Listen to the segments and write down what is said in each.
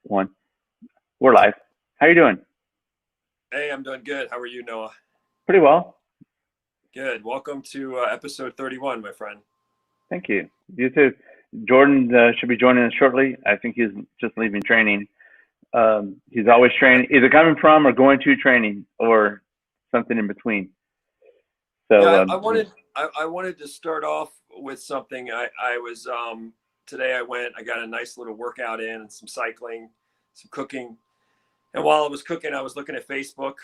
One. We're live. How you doing? Hey, I'm doing good. How are you, Noah? Pretty well. Good. Welcome to episode 31, my friend. Thank you. You too. Jordan should be joining us shortly. I think he's just leaving training. He's always training, either coming from or going to training or something in between. So Yeah, I wanted to start off with something. I was today I got a nice little workout in and some cycling, some cooking. And while I was cooking, I was looking at Facebook,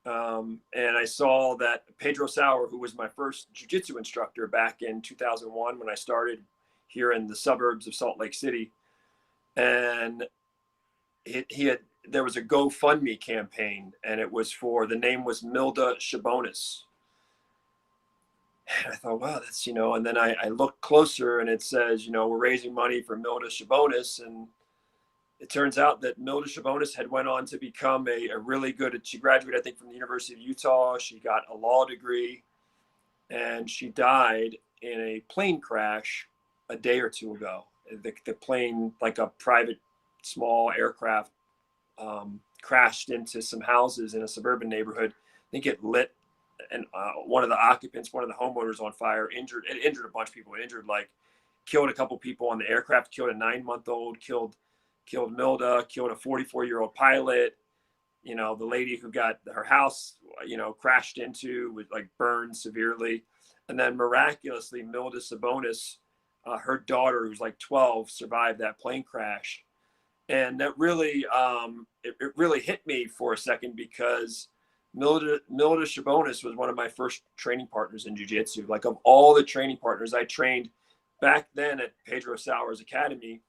and I saw that Pedro Sauer, who was my first jiu-jitsu instructor back in 2001 when I started here in the suburbs of Salt Lake City, and he had there was a GoFundMe campaign, and it was for the name was Milda Shabonis. And I thought, wow, that's and then I looked closer, and it says, we're raising money for Milda Shabonis, and it turns out that Milda Shabonis had went on to become a really good. She graduated, I think, from the University of Utah. She got a law degree, and she died in a plane crash a day or two ago. The plane, like a private small aircraft, crashed into some houses in a suburban neighborhood. I think it lit and one of the occupants, one of the homeowners, on fire. It injured a bunch of people. It killed a couple people on the aircraft. Killed a 9-month-old. Killed Milda. Killed a 44-year-old pilot. The lady who got her house, crashed into, was like burned severely, and then miraculously, Milda Sabonis, her daughter, who's like 12, survived that plane crash. And that really, it really hit me for a second, because Milda Shabonis was one of my first training partners in jiu-jitsu. Like, of all the training partners I trained back then at Pedro Sauer's Academy,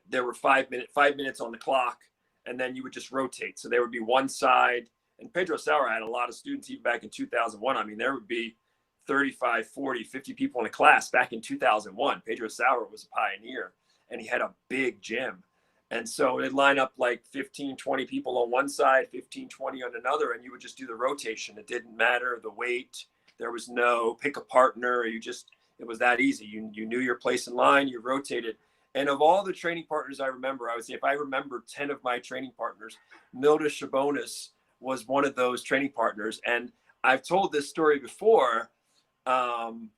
there were 5 minutes on the clock, and then you would just rotate. So there would be one side, and Pedro Sauer had a lot of students even back in 2001. I mean, there would be 35, 40, 50 people in a class back in 2001. Pedro Sauer was a pioneer, and he had a big gym. And so it'd line up like 15, 20 people on one side, 15, 20 on another, and you would just do the rotation. It didn't matter the weight. There was no pick a partner. It was that easy. You knew your place in line, you rotated. And of all the training partners I remember, I would say if I remember 10 of my training partners, Milda Shabonis was one of those training partners. And I've told this story before, and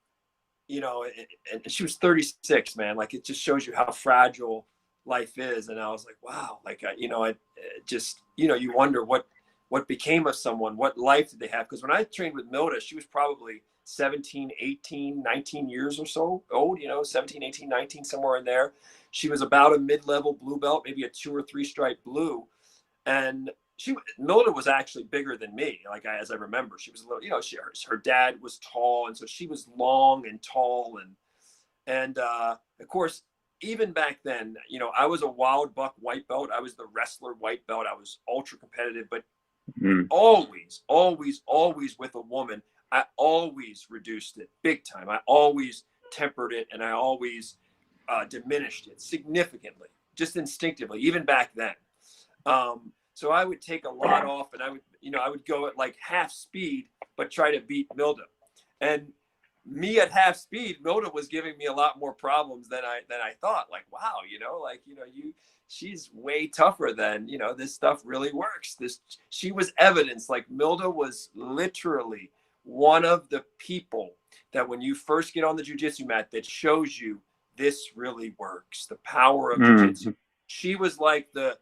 she was 36, man. Like, it just shows you how fragile life is. And I was like, wow, like, you wonder what became of someone, what life did they have? Because when I trained with Milda, she was probably 17, 18, 19 years or so old, 17, 18, 19, somewhere in there. She was about a mid-level blue belt, maybe a 2 or 3 stripe blue. And Milda was actually bigger than me. Like, as I remember, she was a little, her dad was tall. And so she was long and tall. And of course, even back then, I was a wild buck white belt. I was the wrestler white belt. I was ultra competitive, but always, always, always with a woman, I always reduced it big time. I always tempered it, and I always diminished it significantly, just instinctively, even back then. So I would take a lot off, and I would go at like half speed, but try to beat Milda. And me at half speed, Milda was giving me a lot more problems than I thought. Like, wow, she's way tougher than, this stuff really works. She was evidence. Like, Milda was literally one of the people that when you first get on the jiu-jitsu mat that shows you this really works, the power of jiu-jitsu. She was like the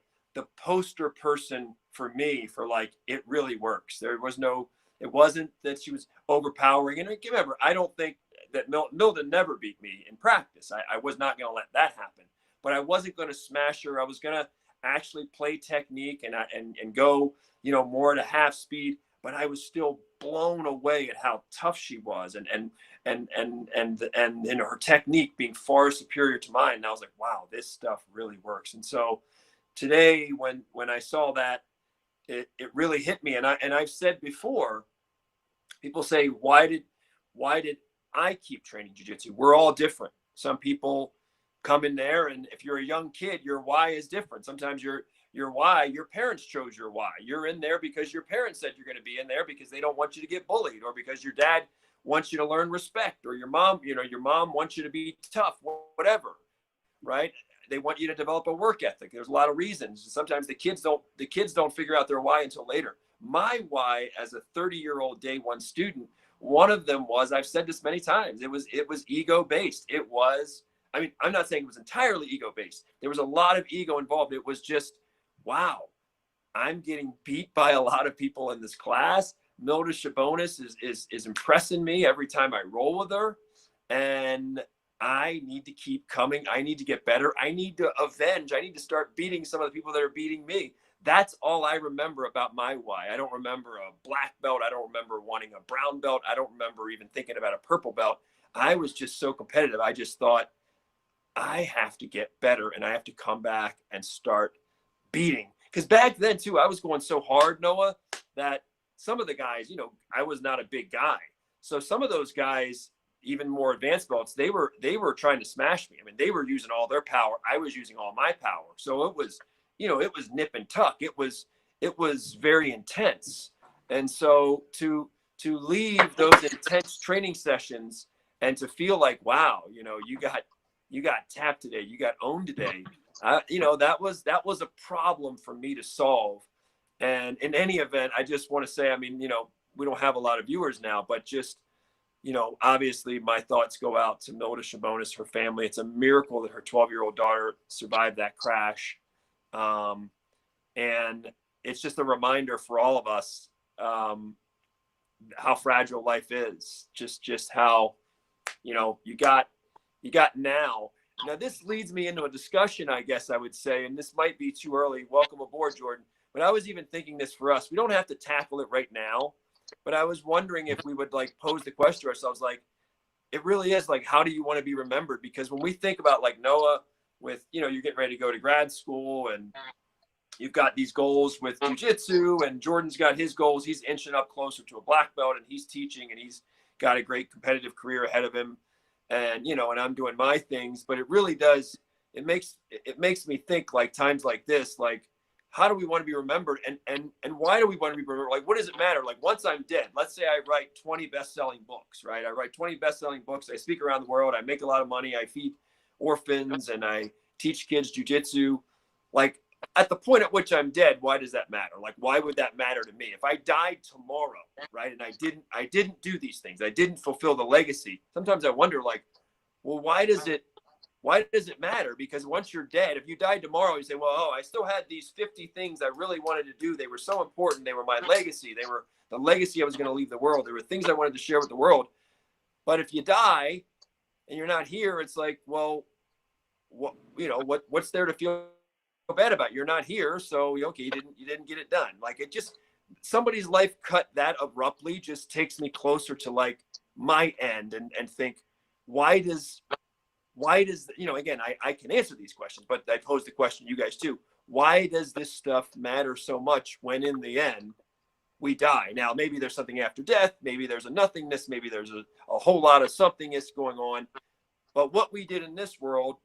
poster person for me for, like, it really works. It wasn't that she was overpowering. And remember, I don't think that Milda never beat me in practice. I was not going to let that happen. But I wasn't going to smash her. I was going to actually play technique and go, more at a half speed. But I was still blown away at how tough she was, and her technique being far superior to mine. And I was like, wow, this stuff really works. And so today, when I saw that, it really hit me. And I've said before, people say, why did I keep training jiu-jitsu? We're all different. Some people come in there, and if you're a young kid, your why is different. Sometimes your why, your parents chose your why. You're in there because your parents said you're going to be in there because they don't want you to get bullied, or because your dad wants you to learn respect, or your mom wants you to be tough, whatever, right? they want you to develop a work ethic. There's a lot of reasons. Sometimes the kids don't figure out their why until later. My why as a 30-year-old day one student, one of them was, I've said this many times, it was ego based. It was, I mean, I'm not saying it was entirely ego based. There was a lot of ego involved. It was just, wow, I'm getting beat by a lot of people in this class. Milda Shabonis is impressing me every time I roll with her. And I need to keep coming. I need to get better. I need to avenge. I need to start beating some of the people that are beating me. That's all I remember about my why. I don't remember a black belt. I don't remember wanting a brown belt. I don't remember even thinking about a purple belt. I was just so competitive. I just thought, I have to get better and I have to come back and start beating. Because back then, too, I was going so hard, Noah, that some of the guys, you know, I was not a big guy. So some of those guys, even more advanced belts, they were trying to smash me. I mean, they were using all their power. I was using all my power. So it was, you know, it was nip and tuck. It was very intense. And so to leave those intense training sessions and to feel like, wow, you know, you got tapped today, you got owned today. You know, that was a problem for me to solve. And in any event, I just want to say, I mean, you know, we don't have a lot of viewers now, but just, you know, obviously my thoughts go out to Milda Shabonis, her family. It's a miracle that her 12-year-old daughter survived that crash. And it's just a reminder for all of us how fragile life is. Just how, you know, you got now. Now, this leads me into a discussion, I guess I would say, and this might be too early. Welcome aboard, Jordan. But I was even thinking this for us. We don't have to tackle it right now, but I was wondering if we would like pose the question to ourselves, like, it really is like, how do you want to be remembered? Because when we think about like Noah with, you know, you're getting ready to go to grad school and you've got these goals with jiu-jitsu, and Jordan's got his goals. He's inching up closer to a black belt and he's teaching and he's got a great competitive career ahead of him. And, you know, and I'm doing my things, but it really does, it makes me think like times like this, like, how do we want to be remembered? And why do we want to be remembered? Like, what does it matter? Like, once I'm dead, let's say I write 20 best-selling books, right? I write 20 best-selling books. I speak around the world. I make a lot of money. I feed orphans and I teach kids jiu-jitsu. Like, at the point at which I'm dead, why does that matter? Like, why would that matter to me? If I died tomorrow, right, and I didn't do these things, I didn't fulfill the legacy. Sometimes I wonder, like, well, why does it matter? Because once you're dead, if you died tomorrow, you say, well, oh, I still had these 50 things I really wanted to do. They were so important. They were my legacy. They were the legacy I was going to leave the world. There were things I wanted to share with the world. But if you die and you're not here, it's like, well, what, you know, what's there to feel bad about? You're not here, so okay, you didn't get it done. Like, it just, somebody's life cut that abruptly just takes me closer to like my end and think, why does, you know, again, I can answer these questions, but I pose the question to you guys too. Why does this stuff matter so much when in the end we die? Now, maybe there's something after death, maybe there's a nothingness, maybe there's a whole lot of somethingness going on, but what we did in this world,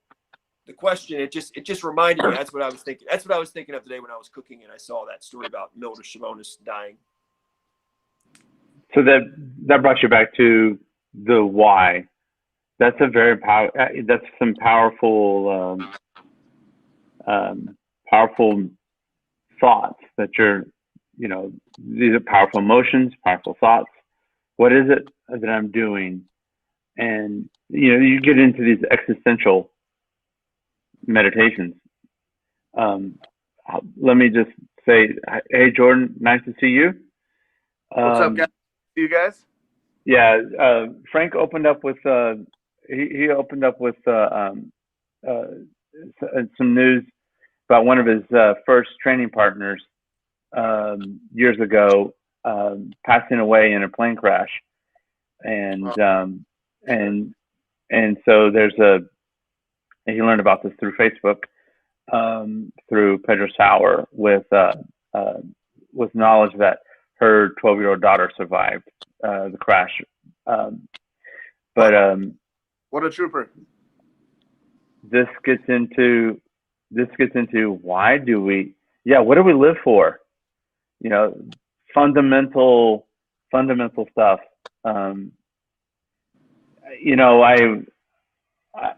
the question, it just reminded me. That's what I was thinking. That's what I was thinking of today when I was cooking and I saw that story about Milda Shabonis dying. So that brought you back to the why. That's that's some powerful thoughts that you know, these are powerful emotions, powerful thoughts. What is it that I'm doing? And, you know, you get into these existential meditations. Let me just say, hey, Jordan, nice to see you. What's up, guys? See you guys? Yeah, Frank opened up with he opened up with some news about one of his first training partners years ago passing away in a plane crash, and so he learned about this through Facebook, through Pedro Sauer, with knowledge that her 12-year-old daughter survived the crash. What a trooper! This gets into what do we live for? You know, fundamental stuff. You know,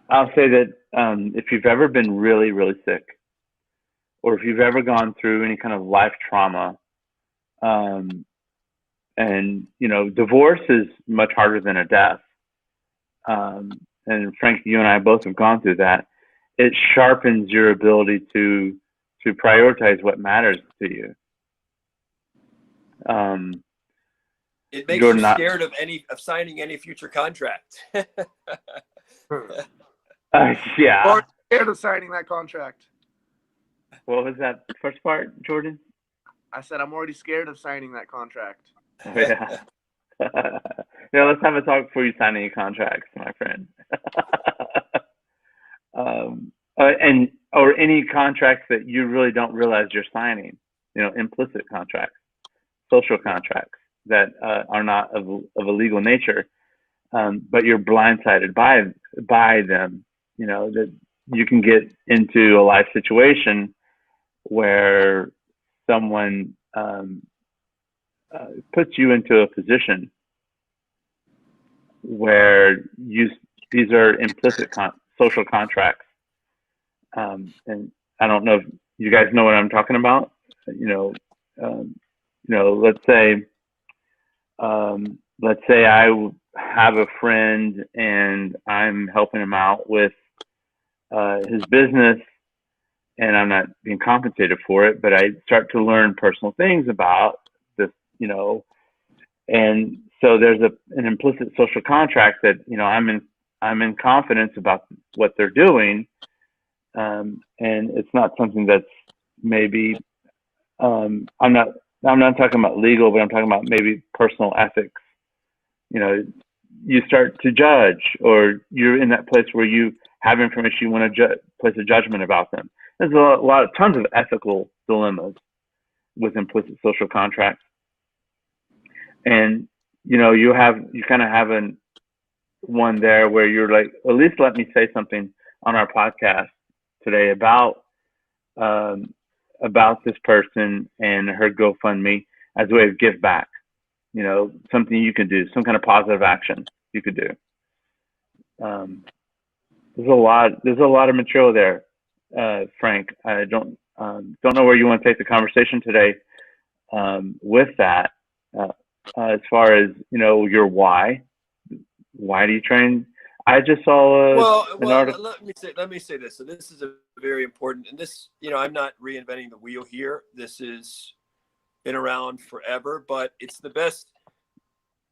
I'll say that if you've ever been really, really sick, or if you've ever gone through any kind of life trauma, um, and divorce is much harder than a death. And Frank, you and I both have gone through that. It sharpens your ability to prioritize what matters to you. It makes You're you not scared of signing any future contract. yeah. Or scared of signing that contract. What was that first part, Jordan? I said I'm already scared of signing that contract. Oh, yeah. Yeah, let's have a talk before you sign any contracts, my friend. Or any contracts that you really don't realize you're signing. Implicit contracts, social contracts that are not of a legal nature, but you're blindsided by them. That you can get into a life situation where someone puts you into a position where these are implicit social contracts, and I don't know if you guys know what I'm talking about. Let's say I have a friend and I'm helping him out with his business, and I'm not being compensated for it, but I start to learn personal things about this, and so there's an implicit social contract that I'm in confidence about what they're doing, and it's not something that's maybe I'm not talking about legal, but I'm talking about maybe personal ethics. You start to judge, or you're in that place where you have information you want to place a judgment about them. There's tons of ethical dilemmas with implicit social contracts, and you kind of have one there where you're like, at least let me say something on our podcast today about this person and her GoFundMe as a way of give back. Something you can do, some kind of positive action you could do. There's a lot of material there, Frank. I don't know where you want to take the conversation today with that. As far as your why do you train? I just saw an article. Let me say this. So this is a very important, and this, I'm not reinventing the wheel here. This has been around forever, but it's the best.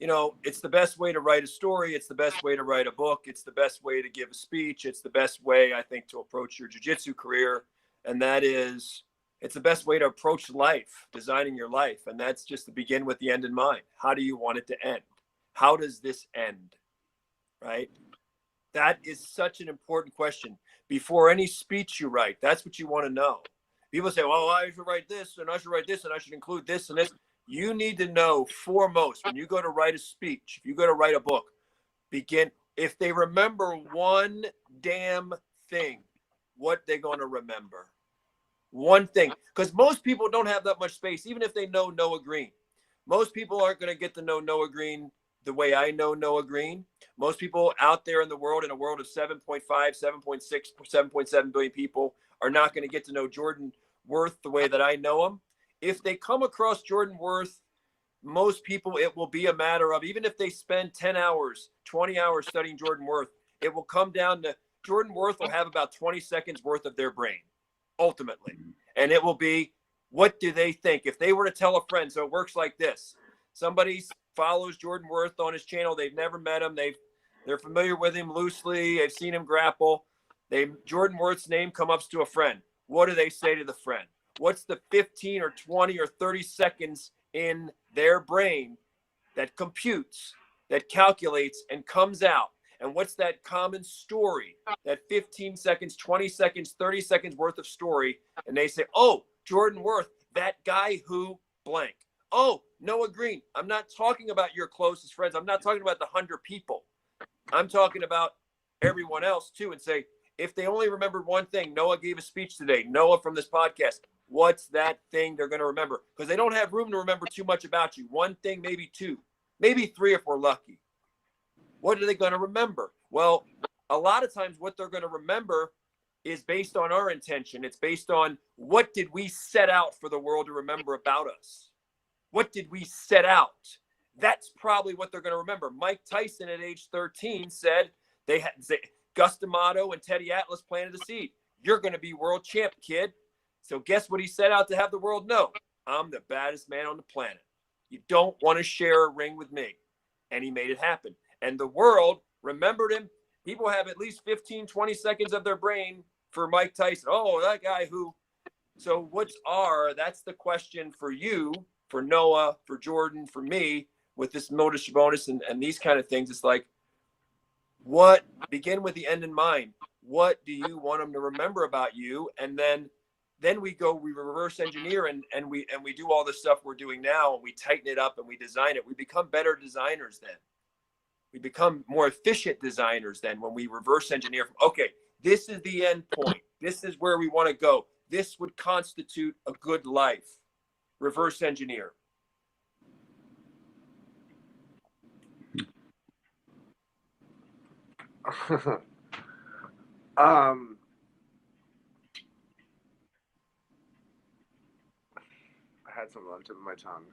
It's the best way to write a story. It's the best way to write a book. It's the best way to give a speech. It's the best way, I think, to approach your jiu-jitsu career. And that is, it's the best way to approach life, designing your life. And that's just to begin with the end in mind. How do you want it to end? How does this end? Right? That is such an important question. Before any speech you write, that's what you want to know. People say, well, I should write this, and I should write this, and I should include this and this. You need to know foremost, when you go to write a speech, if you go to write a book, if they remember one damn thing, what they're going to remember. One thing. Because most people don't have that much space, even if they know Noah Green. Most people aren't going to get to know Noah Green the way I know Noah Green. Most people out there in a world of 7.5, 7.6, 7.7 billion people, are not going to get to know Jordan Worth the way that I know him. If they come across Jordan Worth, most people, it will be a matter of, even if they spend 10 hours, 20 hours studying Jordan Worth, it will come down to Jordan Worth will have about 20 seconds worth of their brain, ultimately. And it will be, what do they think? If they were to tell a friend, so it works like this. Somebody follows Jordan Worth on his channel. They've never met him. They're familiar with him loosely. They've seen him grapple. Jordan Worth's name comes up to a friend. What do they say to the friend? What's the 15 or 20 or 30 seconds in their brain that computes, that calculates and comes out? And what's that common story, that 15 seconds, 20 seconds, 30 seconds worth of story? And they say, oh, Jordan Worth, that guy who blank. Oh, Noah Green. I'm not talking about your closest friends. I'm not talking about the 100 people. I'm talking about everyone else too. And say, if they only remembered one thing, Noah gave a speech today, Noah from this podcast, what's that thing they're going to remember? Because they don't have room to remember too much about you. One thing, maybe two, maybe three if we're lucky. What are they going to remember? Well, a lot of times what they're going to remember is based on our intention. It's based on what did we set out for the world to remember about us? What did we set out? That's probably what they're going to remember. Mike Tyson at age 13 said Gus D'Amato and Teddy Atlas planted the seed. You're going to be world champ, kid. So guess what he set out to have the world know? I'm the baddest man on the planet. You don't want to share a ring with me. And he made it happen. And the world remembered him. People have at least 15, 20 seconds of their brain for Mike Tyson. Oh, that guy who. So that's the question for you, for Noah, for Jordan, for me, with this Milda Shabonis and these kind of things. It's like, begin with the end in mind. What do you want them to remember about you? And then we reverse engineer and we do all the stuff we're doing now, and we tighten it up and we design it. We become better designers then. We become more efficient designers then when we reverse engineer from, okay, this is the end point. This is where we want to go. This would constitute a good life. Reverse engineer. I had something on the tip of my tongue.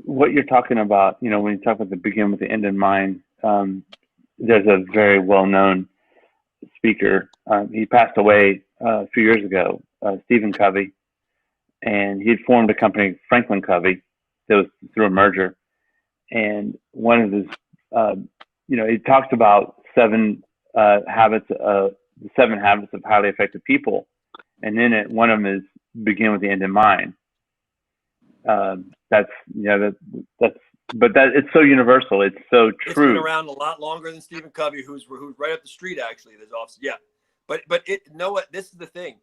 What you're talking about, when you talk about the begin with the end in mind, there's a very well-known speaker. He passed away a few years ago, Stephen Covey, and he'd formed a company, Franklin Covey, that was through a merger. And one of his, he talks about seven habits of highly effective people, and in it, one of them is begin with the end in mind. But it's so universal. It's so true. It's been around a lot longer than Stephen Covey, who's right up the street, actually. There's office. Yeah. But this is the thing.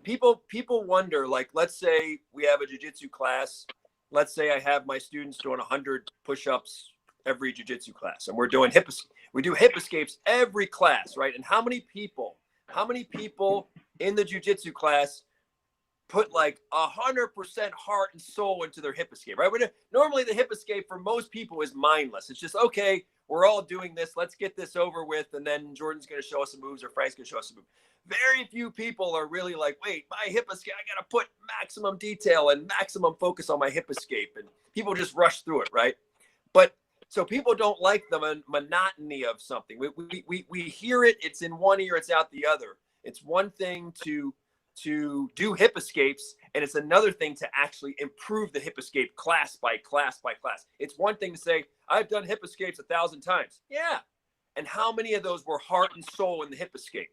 People wonder, like, let's say we have a jiu-jitsu class. Let's say I have my students doing 100 push-ups every jiu-jitsu class, and we're doing we do hip escapes every class, right? And how many people in the jiu-jitsu class put like 100% heart and soul into their hip escape, right? Normally the hip escape for most people is mindless. It's just, okay, we're all doing this. Let's get this over with. And then Jordan's going to show us some moves, or Frank's going to show us some moves. Very few people are really like, wait, my hip escape, I got to put maximum detail and maximum focus on my hip escape. And people just rush through it, right? But so people don't like the monotony of something. We hear it. It's in one ear, it's out the other. It's one thing to do hip escapes, and it's another thing to actually improve the hip escape class by class by class. It's one thing to say, I've done hip escapes 1,000 times. Yeah. And how many of those were heart and soul in the hip escape?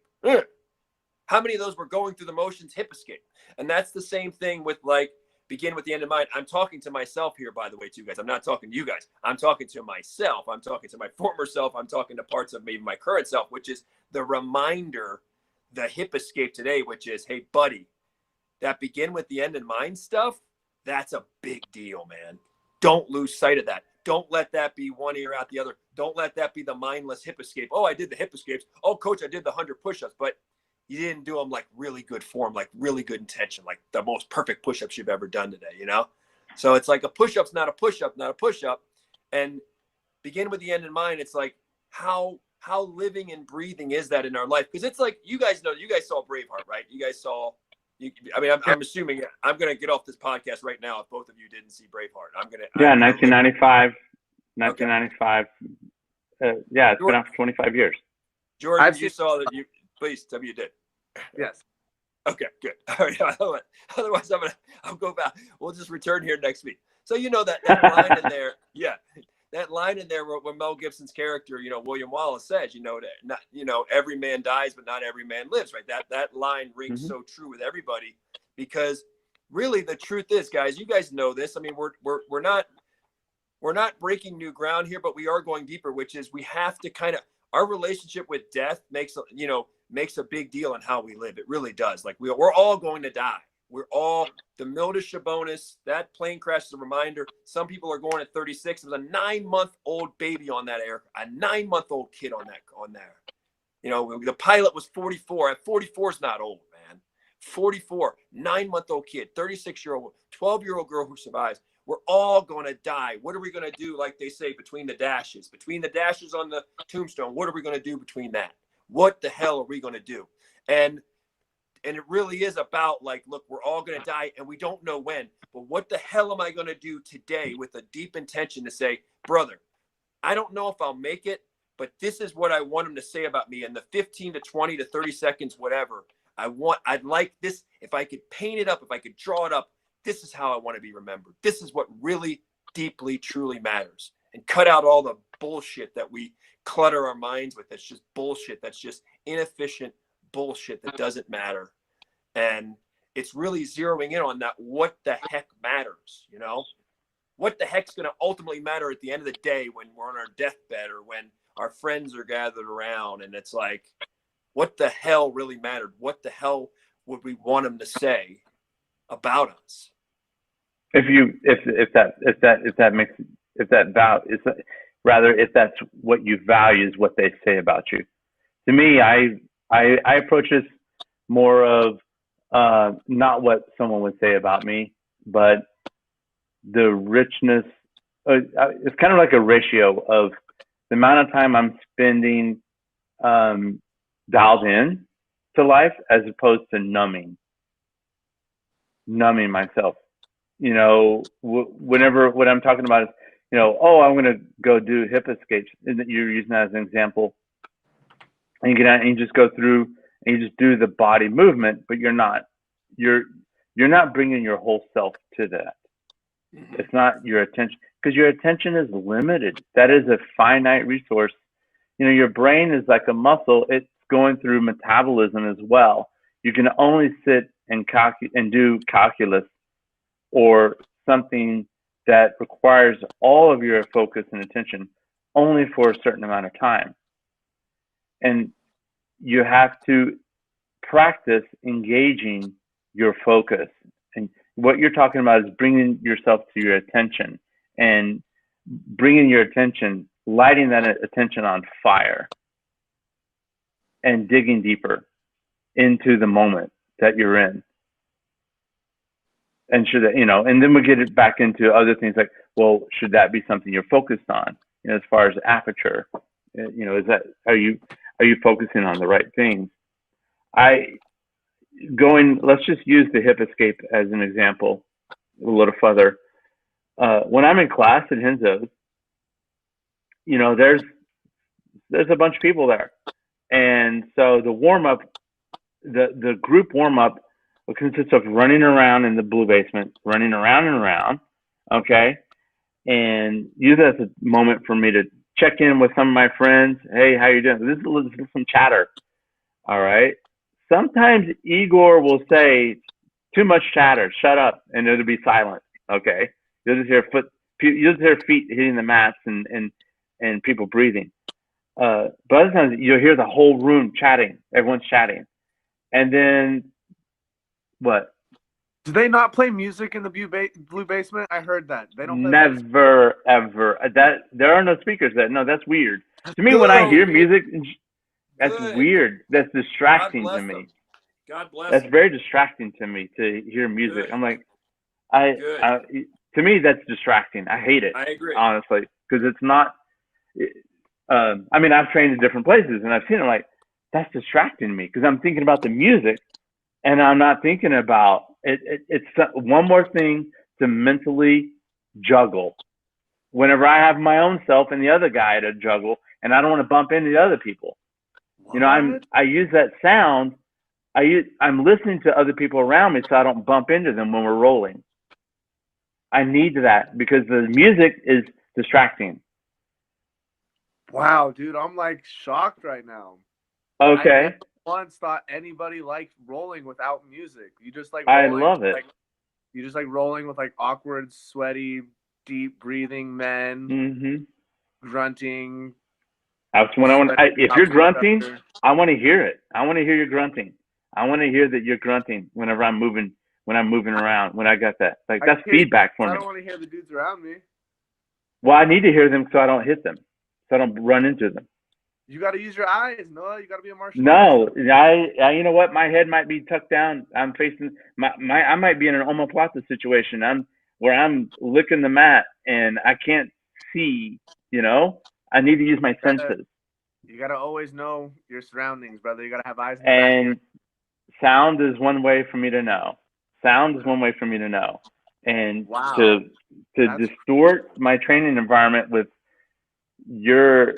How many of those were going through the motions hip escape? And that's the same thing with, like, begin with the end in mind. I'm talking to myself here, by the way, too, guys. I'm not talking to you guys. I'm talking to myself. I'm talking to my former self. I'm talking to parts of maybe my current self, which is the reminder, the hip escape today, which is, hey, buddy, that begin with the end in mind stuff, that's a big deal, man. Don't lose sight of that. Don't let that be one ear out the other. Don't let that be the mindless hip escape. Oh, I did the hip escapes. Oh, coach, I did the 100 push-ups, but you didn't do them like really good form, like really good intention, like the most perfect push-ups you've ever done today, So it's like a push-up's not a push-up, not a push-up. And begin with the end in mind. It's like, how living and breathing is that in our life? Because it's like, you guys saw Braveheart, right? You guys saw, I'm assuming, I'm going to get off this podcast right now if both of you didn't see Braveheart. 1995. It's been out for 25 years. Jordan, you saw that. Please tell me you did. Yes. Okay, good. All right. Otherwise, I'll go back. We'll just return here next week. So that line in there, yeah, that line in there where Mel Gibson's character, William Wallace says, every man dies, but not every man lives, right? That line rings so true with everybody, because really the truth is, guys, you guys know this. I mean, we're not breaking new ground here, but we are going deeper, which is we have to our relationship with death makes a big deal in how we live. It really does. Like we're all going to die. The Milda Shabonis, that plane crash is a reminder. Some people are going at 36. It was a 9-month-old baby on that air, a 9-month-old kid on there. The pilot was 44. At 44 is not old, man. 44, 9-month-old kid, 36-year-old, 12-year-old girl who survives. We're all going to die. What are we going to do? Like they say, between the dashes on the tombstone, what are we going to do between that? What the hell are we going to do? And it really is about like, look, we're all going to die and we don't know when, but what the hell am I going to do today with a deep intention to say, brother, I don't know if I'll make it, but this is what I want him to say about me in the 15 to 20 to 30 seconds, whatever. I'd like this. If I could paint it up, if I could draw it up, this is how I want to be remembered. This is what really deeply, truly matters. And cut out all the bullshit that we clutter our minds with. That's just bullshit. That's just inefficient bullshit that doesn't matter. And it's really zeroing in on that. What the heck matters, you know? What the heck's going to ultimately matter at the end of the day when we're on our deathbed or when our friends are gathered around? And it's like, what the hell really mattered? What the hell would we want them to say about us? If that's what you value is what they say about you. To me, I approach this more of not what someone would say about me, but the richness. It's kind of like a ratio of the amount of time I'm spending dialed in to life as opposed to numbing myself. You know, whenever what I'm talking about is, you know, oh, I'm going to go do hip escapes. And you're using that as an example. And you get out and you just go through and you just do the body movement, but you're not bringing your whole self to that. Mm-hmm. It's not your attention, because your attention is limited. That is a finite resource. You know, your brain is like a muscle. It's going through metabolism as well. You can only sit and do calculus or something that requires all of your focus and attention only for a certain amount of time. And you have to practice engaging your focus. And what you're talking about is bringing yourself to your attention and bringing your attention, lighting that attention on fire and digging deeper into the moment that you're in. And should that, you know, and then we get it back into other things like, well, should that be something you're focused on? You know, as far as aperture, you know, are you focusing on the right things? Let's just use the hip escape as an example a little further. When I'm in class at Henzo's, you know, there's a bunch of people there. And so the warm up, the group warm up consists of running around in the blue basement, running around and around, okay? And use that as a moment for me to check in with some of my friends. Hey, how you doing? This is some chatter, all right? Sometimes Igor will say, too much chatter, shut up, and it'll be silent, okay? You'll just hear feet hitting the mats and people breathing. But other times you'll hear the whole room chatting, everyone's chatting. And then, what? Do they not play music in the blue basement? I heard that. They don't play Never, music. Ever. There are no speakers there. No, that's weird. To me, when I hear music, that's weird. That's distracting to me. God bless That's them. very distracting to me to hear music. Good. I'm like, to me, that's distracting. I hate it. I agree. Honestly, because it's not, I mean, I've trained in different places and I've seen it, like, that's distracting me because I'm thinking about the music and I'm not thinking about it. It's one more thing to mentally juggle whenever I have my own self and the other guy to juggle, and I don't want to bump into the other people. What? You know, I use that sound. I'm listening to other people around me so I don't bump into them when we're rolling. I need that because the music is distracting. Wow, dude, I'm like shocked right now. Okay. I never once thought anybody liked rolling without music. You just like rolling. I love it. You just like rolling with like awkward, sweaty, deep breathing men, grunting. That's when if you're grunting, I want to hear it. I want to hear your grunting. I want to hear that you're grunting whenever I'm moving around, when I got that. Like, that's feedback for me. I don't want to hear the dudes around me. Well, I need to hear them so I don't hit them, so I don't run into them. You got to use your eyes, Noah. You got to be a martial artist. No, I you know what? My head might be tucked down. I'm facing I might be in an omoplata situation. where I'm licking the mat and I can't see, I need to use my senses. You gotta always know your surroundings, brother. You gotta have eyes in the back of your. And sound is one way for me to know. Sound is one way for me to know. And Wow. to distort my training environment with your,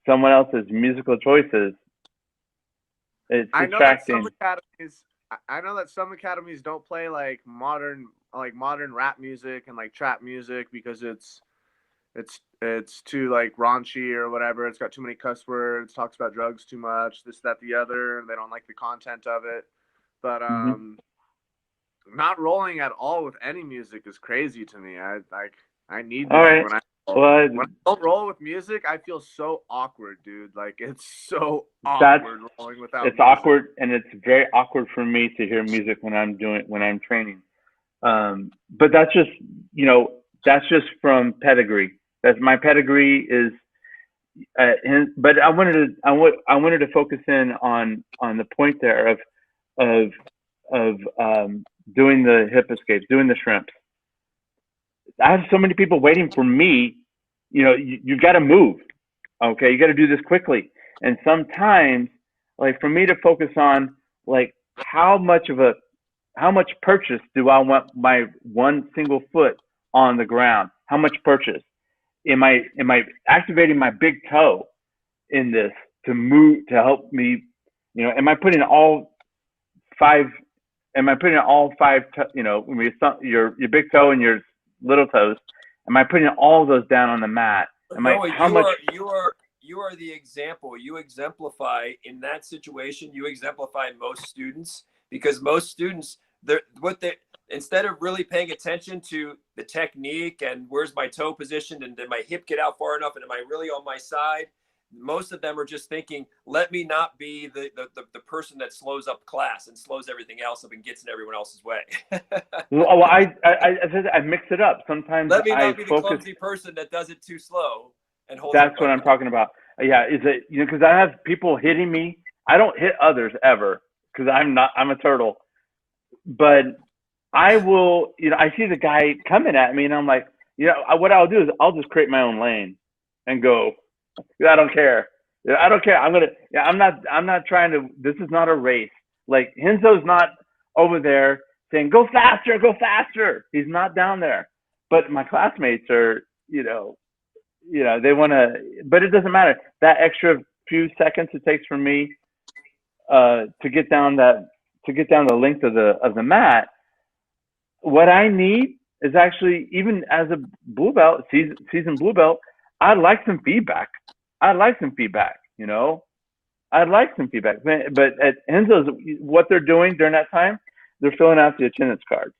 someone else's musical choices, it's distracting. I know that some academies don't play like modern rap music and like trap music because it's too like raunchy or whatever. It's got too many cuss words, talks about drugs too much, this, that, the other. They don't like the content of it. But not rolling at all with any music is crazy to me. I need music. Right. When I don't roll with music, I feel so awkward, dude. Like, it's so awkward rolling without music. It's awkward, and it's very awkward for me to hear music when I'm training. But that's just from pedigree. That's my pedigree is. But I wanted to focus in on the point there of doing the hip escapes, doing the shrimps. I have so many people waiting for me. You've got to move. Okay, you got to do this quickly. And sometimes, like for me to focus on like how much purchase do I want my one single foot on the ground? How much purchase? Am I activating my big toe in this to move to help me? Am I putting all five? Am I putting all five? Your big toe and your little toes. Am I putting all those down on the mat? You are the example. You exemplify in that situation. You exemplify most students, because most students, instead of really paying attention to the technique and where's my toe positioned and did my hip get out far enough and am I really on my side, most of them are just thinking, let me not be the person that slows up class and slows everything else up and gets in everyone else's way. Well, I mix it up. Sometimes let me not be the clumsy person that does it too slow and holds. That's what I'm talking about. Yeah, is it because I have people hitting me. I don't hit others ever because I'm a turtle, but I will. I see the guy coming at me, and I'm like, what I'll do is I'll just create my own lane and go. I don't care. I don't care. I'm not trying to. This is not a race. Like Henzo's not over there saying go faster, go faster. He's not down there. But my classmates are, they want to. But it doesn't matter. That extra few seconds it takes for me to get down the length of the mat. What I need is actually, even as a blue belt, seasoned blue belt, I'd like some feedback. I'd like some feedback. But at Enzo's, what they're doing during that time, they're filling out the attendance cards.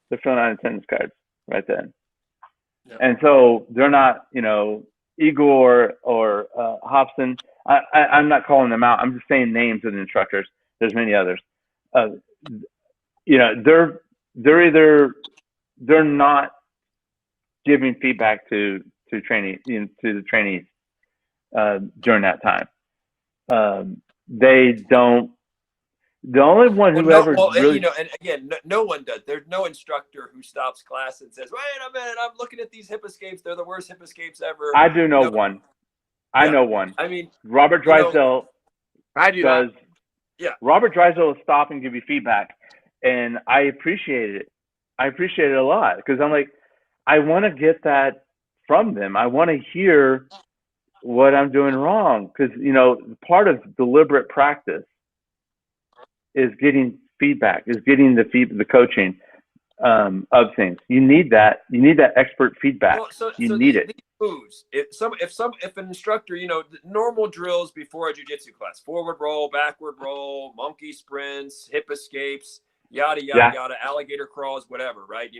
They're filling out attendance cards right then. Yep. And so they're not, Igor or Hobson. I'm not calling them out. I'm just saying names of the instructors. There's many others. They're not giving feedback to the trainees during that time. They don't. The only one who really, and again, no one does. There's no instructor who stops class and says, "Wait a minute, I'm looking at these hip escapes. They're the worst hip escapes ever." I do know one. I know one. I mean, Robert Drysdale. I do that. Yeah. Robert Drysdale will stop and give you feedback, and I appreciate it. I appreciate it a lot because I'm like, I want to get that from them. I want to hear what I'm doing wrong because part of deliberate practice is getting feedback, is getting the coaching of things. You need that. You need that expert feedback. You need it. Moves. If an instructor, normal drills before a jiu-jitsu class, forward roll, backward roll, monkey sprints, hip escapes, yada yada yada, alligator crawls, whatever, right?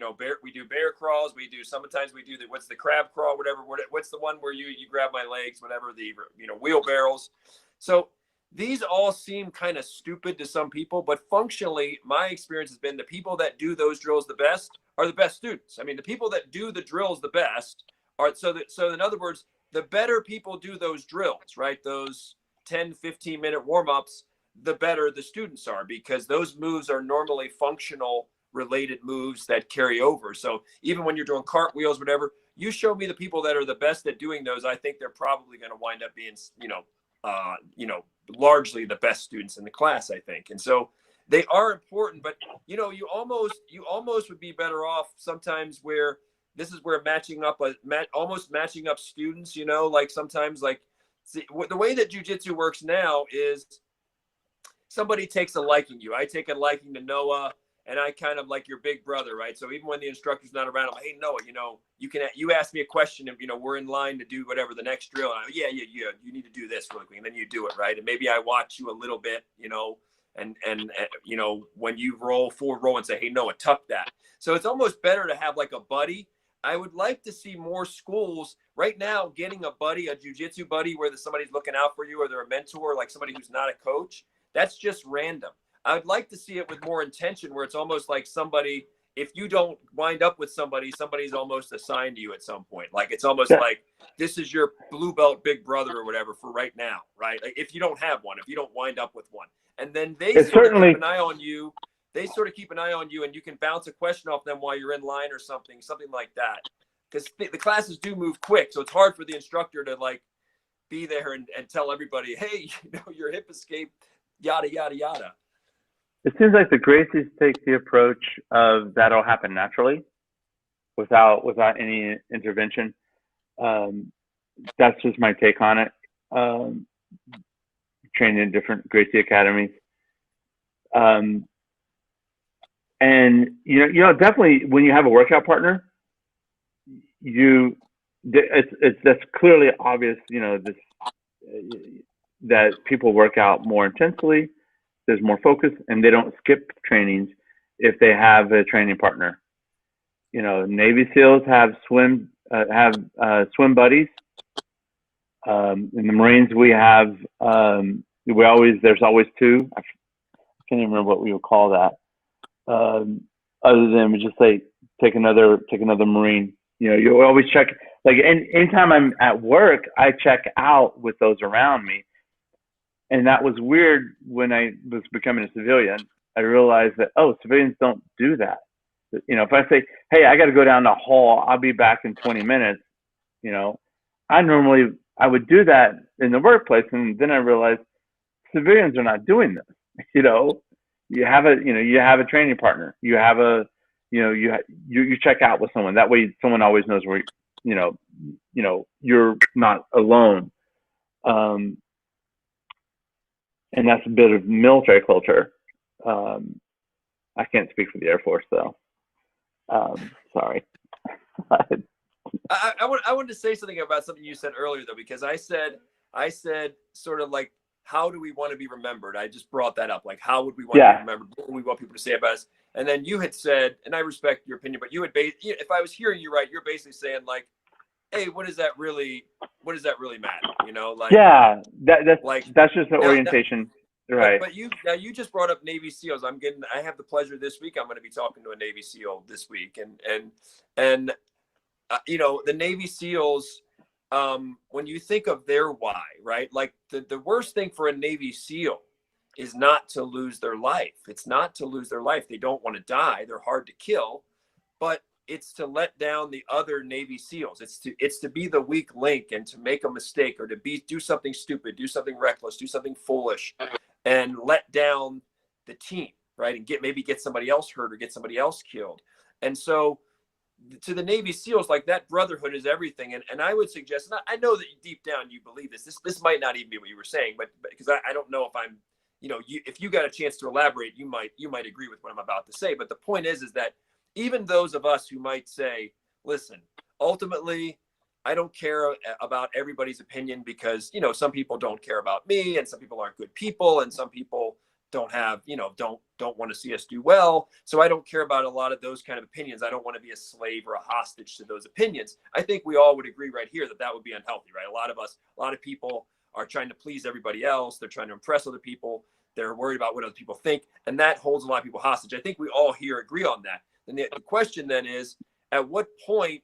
We do bear crawls. Sometimes we do what's the crab crawl, whatever. What's the one where you grab my legs, whatever, the wheelbarrows. So these all seem kind of stupid to some people, but functionally, my experience has been the people that do those drills the best are the best students. I mean, the people that do the drills the best are, so in other words, the better people do those drills, right? Those 10, 15-minute warm-ups, the better the students are because those moves are normally functional related moves that carry over. So even when you're doing cartwheels, whatever, you show me the people that are the best at doing those. I think they're probably going to wind up being, largely the best students in the class, I think. And so they are important, but you almost would be better off sometimes where this is where almost matching up students, like sometimes the way that jiu-jitsu works now is somebody takes a liking to you. I take a liking to Noah, and I kind of like your big brother, right? So even when the instructor's not around, I'm like, hey, Noah, you ask me a question, and we're in line to do whatever the next drill. And yeah, you need to do this really quick, and then you do it, right? And maybe I watch you a little bit, and when you roll forward roll and say, hey, Noah, tuck that. So it's almost better to have like a buddy. I would like to see more schools right now getting a buddy, a jiu-jitsu buddy, where somebody's looking out for you, or they're a mentor, like somebody who's not a coach. That's just random. I would like to see it with more intention, where it's almost like somebody, if you don't wind up with somebody's almost assigned to you at some point. Like it's almost like this is your blue belt big brother or whatever for right now, right? Like if you don't have one, if you don't wind up with one, and then they sort of keep an eye on you. They sort of keep an eye on you, and you can bounce a question off them while you're in line or something like that. Because the classes do move quick, so it's hard for the instructor to like be there and tell everybody, hey, your hip escape, yada yada yada. It seems like the Gracies take the approach of that'll happen naturally, without any intervention. That's just my take on it. Trained in different Gracie academies. And definitely when you have a workout partner, that's clearly obvious, that people work out more intensely, there's more focus, and they don't skip trainings if they have a training partner. Navy SEALs have swim buddies. In the Marines we have there's always two. I can't even remember what we would call that. Other than we just say take another Marine. You always check. Like anytime I'm at work, I check out with those around me, and that was weird when I was becoming a civilian. I realized that civilians don't do that. If I say, hey, I got to go down the hall, I'll be back in 20 minutes. I would do that in the workplace, and then I realized civilians are not doing this. You have a training partner. You have you check out with someone. That way, someone always knows where you're not alone. And that's a bit of military culture. I can't speak for the Air Force though. Sorry. I wanted to say something about something you said earlier though, because I said sort of like, how do we want to be remembered? I just brought that up. Like, how would we want to be remembered? What do we want people to say about us? And then you had said, and I respect your opinion, but you had if I was hearing you right, you're basically saying like, hey, what does that really matter? That's just an orientation. Right. But you just brought up Navy SEALs. I have the pleasure this week. I'm going to be talking to a Navy SEAL this week. And the Navy SEALs, when you think of their why, right? Like the worst thing for a Navy SEAL is not to lose their life. It's not to lose their life. They don't want to die. They're hard to kill, but it's to let down the other Navy SEALs. It's to be the weak link and to make a mistake or to do something stupid, do something reckless, do something foolish, and let down the team, right? And maybe get somebody else hurt or get somebody else killed. And so to the Navy SEALs, like that brotherhood is everything. And I would suggest, and I know that deep down you believe this. This might not even be what you were saying, but because I don't know if I'm, if you got a chance to elaborate, you might agree with what I'm about to say. But the point is that even those of us who might say, listen, ultimately, I don't care about everybody's opinion because, some people don't care about me and some people aren't good people and some people don't have, don't want to see us do well. So I don't care about a lot of those kind of opinions. I don't want to be a slave or a hostage to those opinions. I think we all would agree right here that would be unhealthy, right? A lot of people are trying to please everybody else. They're trying to impress other people. They're worried about what other people think. And that holds a lot of people hostage. I think we all here agree on that. And the question then is, at what point,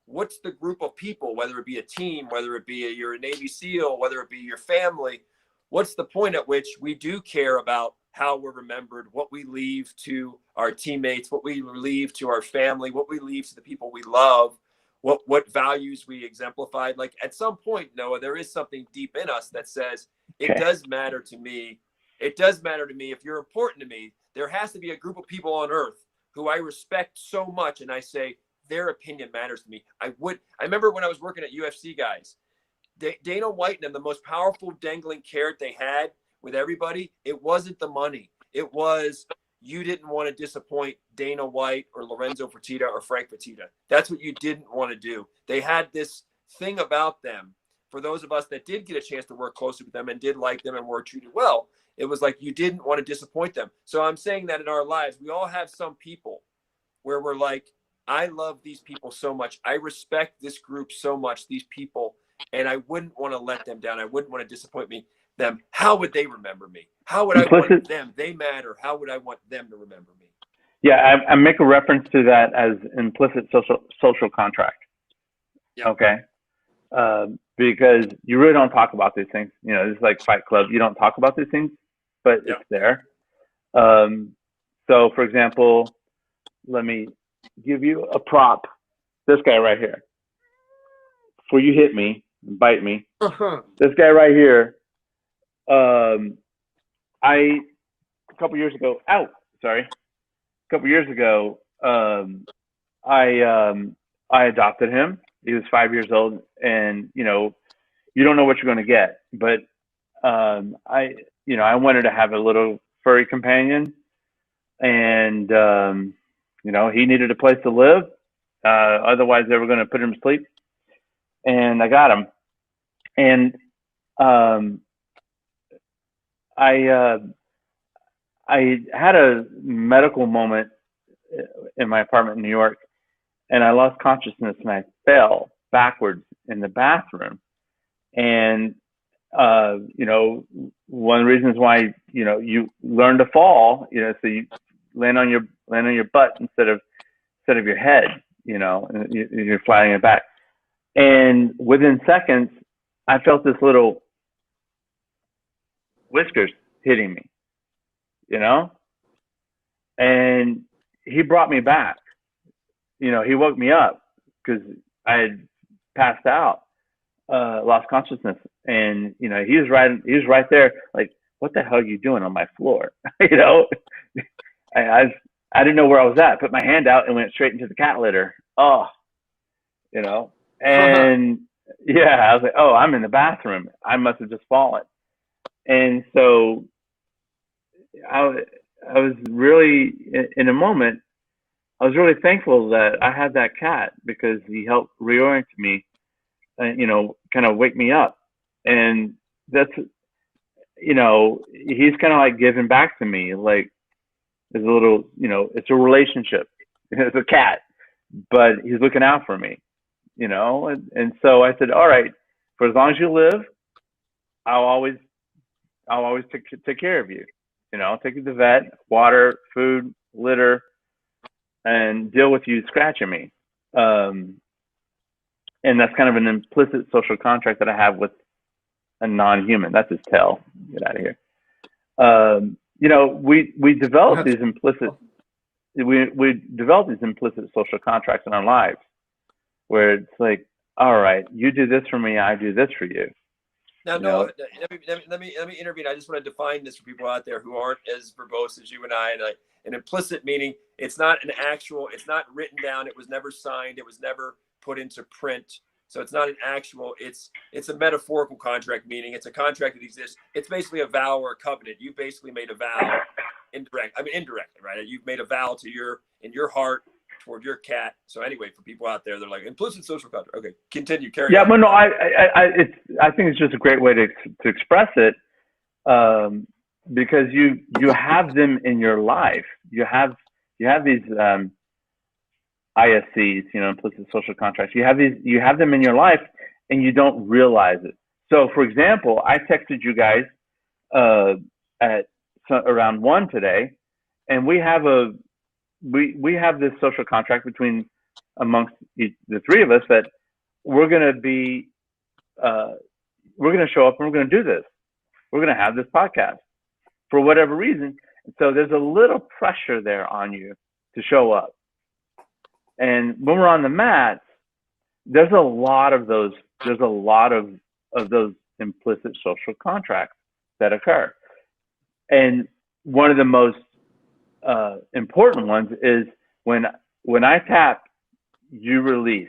what's the group of people, whether it be a team, whether it be you're a Navy SEAL, whether it be your family, what's the point at which we do care about how we're remembered, what we leave to our teammates, what we leave to our family, what we leave to the people we love, what values we exemplified. Like at some point, Noah, there is something deep in us that says it does matter to me. It does matter to me. If you're important to me, there has to be a group of people on earth who I respect so much. And I say, their opinion matters to me. I remember when I was working at UFC, guys, Dana White and them, the most powerful dangling carrot they had with everybody, it wasn't the money. It was, you didn't want to disappoint Dana White or Lorenzo Fertitta or Frank Fertitta. That's what you didn't want to do. They had this thing about them. For those of us that did get a chance to work closely with them and did like them and were treated well, it was like you didn't want to disappoint them. So I'm saying that in our lives, we all have some people where we're like, I love these people so much. I respect this group so much, these people, and I wouldn't want to let them down. I wouldn't want to disappoint them. How would they remember me? How would I want them? They matter. How would I want them to remember me? Yeah, I make a reference to that as implicit social contract. Yeah. Okay. Because you really don't talk about these things. You know, it's like Fight Club. You don't talk about these things, but it's there. So, for example, let me give you a prop. This guy right here. Before you hit me, bite me. This guy right here. A couple years ago. A couple years ago, I adopted him. He was 5 years old, and you know, you don't know what you're going to get. But I wanted to have a little furry companion, and you know, he needed a place to live. Otherwise, they were going to put him to sleep, and I got him. And I had a medical moment in my apartment in New York, and I lost consciousness and I fell backwards in the bathroom. And you know, one of the reasons why, you know, you learn to fall, you know, so you land on your butt instead of your head, you know, and you're flattening it back. And within seconds, I felt this little whiskers hitting me, you know, and he brought me back. You know, he woke me up because I had passed out, lost consciousness, and you know, he was right there, like, what the hell are you doing on my floor? You know, I didn't know where I was at. Put my hand out and went straight into the cat litter. Oh, you know, and yeah, I was like, oh, I'm in the bathroom. I must have just fallen. And so I was really, in a moment, I was really thankful that I had that cat because he helped reorient me, you know, kind of wake me up. And that's, you know, he's kind of like giving back to me, like, there's a little, you know, it's a relationship. It's a cat, but he's looking out for me, you know. And so I said, all right, for as long as you live, I'll always take care of you. You know, I'll take you to the vet, water, food, litter, and deal with you scratching me. And that's kind of an implicit social contract that I have with a non-human. That's his tail. Get out of here. You know, we develop these implicit social contracts in our lives, where it's like, all right, you do this for me, I do this for you. Now, no, let me intervene. I just want to define this for people out there who aren't as verbose as you and I. And an implicit meaning, it's not written down. It was never signed. It was never put into print. So it's not an actual. It's a metaphorical contract, meaning it's a contract that exists. It's basically a vow or a covenant. You basically made a vow, indirectly, right? You've made a vow in your heart toward your cat. So anyway, for people out there, they're like implicit social contract. Okay, continue. Carry on. Yeah, but no, I think it's just a great way to express it, because you have them in your life. You have these ISCs, you know, implicit social contracts. You have them in your life, and you don't realize it. So, for example, I texted you guys at around 1 today, and we have this social contract amongst the three of us that we're going to show up and we're going to do this. We're going to have this podcast for whatever reason. So there's a little pressure there on you to show up. And when we're on the mats, there's a lot of those. There's a lot of those implicit social contracts that occur. And one of the most important ones is when I tap, you release.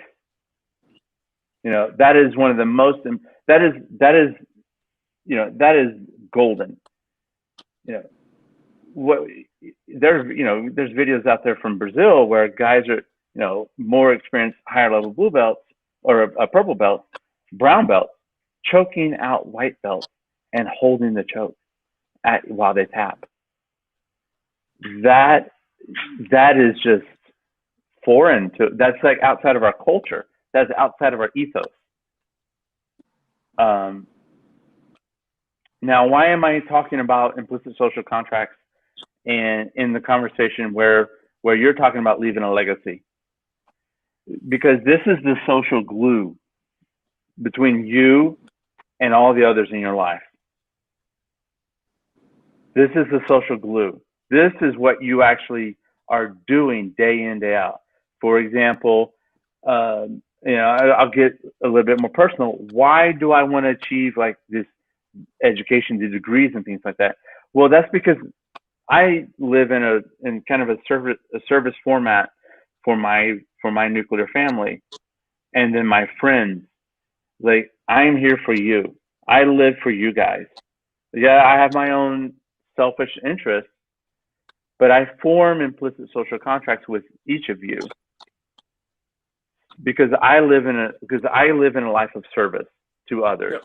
You know, that is one of the most. That is golden. You know, there's videos out there from Brazil where guys are, more experienced, higher level blue belts or a purple belt, brown belt, choking out white belts and holding the choke while they tap. That is just foreign to. That's like outside of our culture. That's outside of our ethos. Now, why am I talking about implicit social contracts and in the conversation where you're talking about leaving a legacy? Because this is the social glue between you and all the others in your life. This is the social glue. This is what you actually are doing day in, day out. For example, I'll get a little bit more personal. Why do I want to achieve like this education, the degrees and things like that? Well, that's because I live in kind of a service format for my nuclear family, and then my friends. Like, I'm here for you. I live for you guys. Yeah, I have my own selfish interests, but I form implicit social contracts with each of you because I live in a life of service to others. Yep.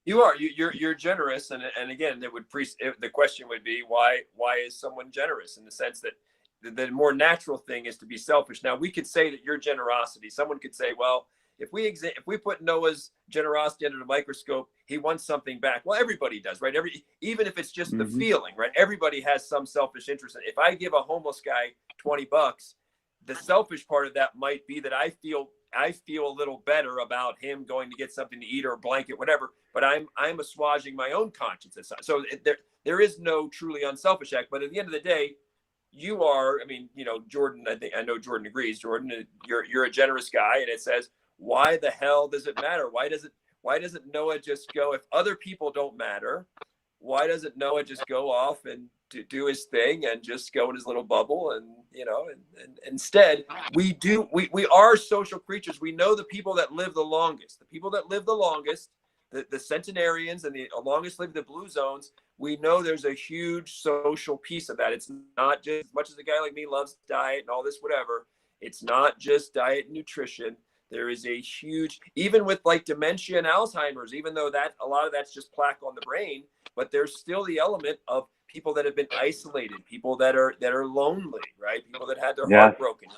You are. You're generous, and again, the question would be why is someone generous, in the sense that the more natural thing is to be selfish. Now, we could say that your generosity. Someone could say, well, if we put Noah's generosity under the microscope, he wants something back. Well, everybody does, right? Even if it's just the feeling, right? Everybody has some selfish interest. If I give a homeless guy $20, the selfish part of that might be that I feel a little better about him going to get something to eat or a blanket, whatever. But I'm assuaging my own conscience. So there is no truly unselfish act. But at the end of the day, you are. I mean, Jordan. I know Jordan agrees. Jordan, you're a generous guy, and it says, why the hell does it matter? Why doesn't Noah just go? If other people don't matter, why doesn't Noah just go off and do his thing and just go in his little bubble? And and instead we are social creatures. We know the people that live the longest, the centenarians and the longest live the blue zones. We know there's a huge social piece of that. It's not just, as much as a guy like me loves diet and all this, whatever, it's not just diet and nutrition. There is a huge, even with like dementia and Alzheimer's, even though that a lot of that's just plaque on the brain, but there's still the element of people that have been isolated, people that are lonely, right? People that had their heart broken.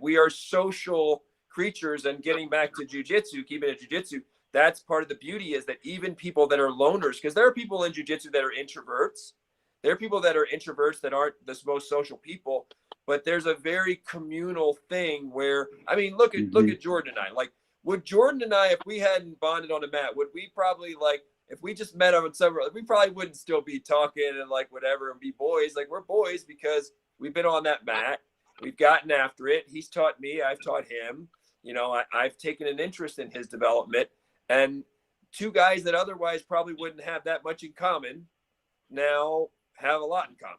We are social creatures. And getting back to jujitsu, keeping it jujitsu, that's part of the beauty, is that even people that are loners, because there are people in jujitsu that are introverts. There are people that are introverts that aren't the most social people. But there's a very communal thing where, I mean, look at Jordan and I. Like, would Jordan and I, if we hadn't bonded on a mat, would we probably, like, if we just met on several, we probably wouldn't still be talking and like whatever and be boys. Like, we're boys because we've been on that mat. We've gotten after it. He's taught me. I've taught him. I've taken an interest in his development. And two guys that otherwise probably wouldn't have that much in common now have a lot in common.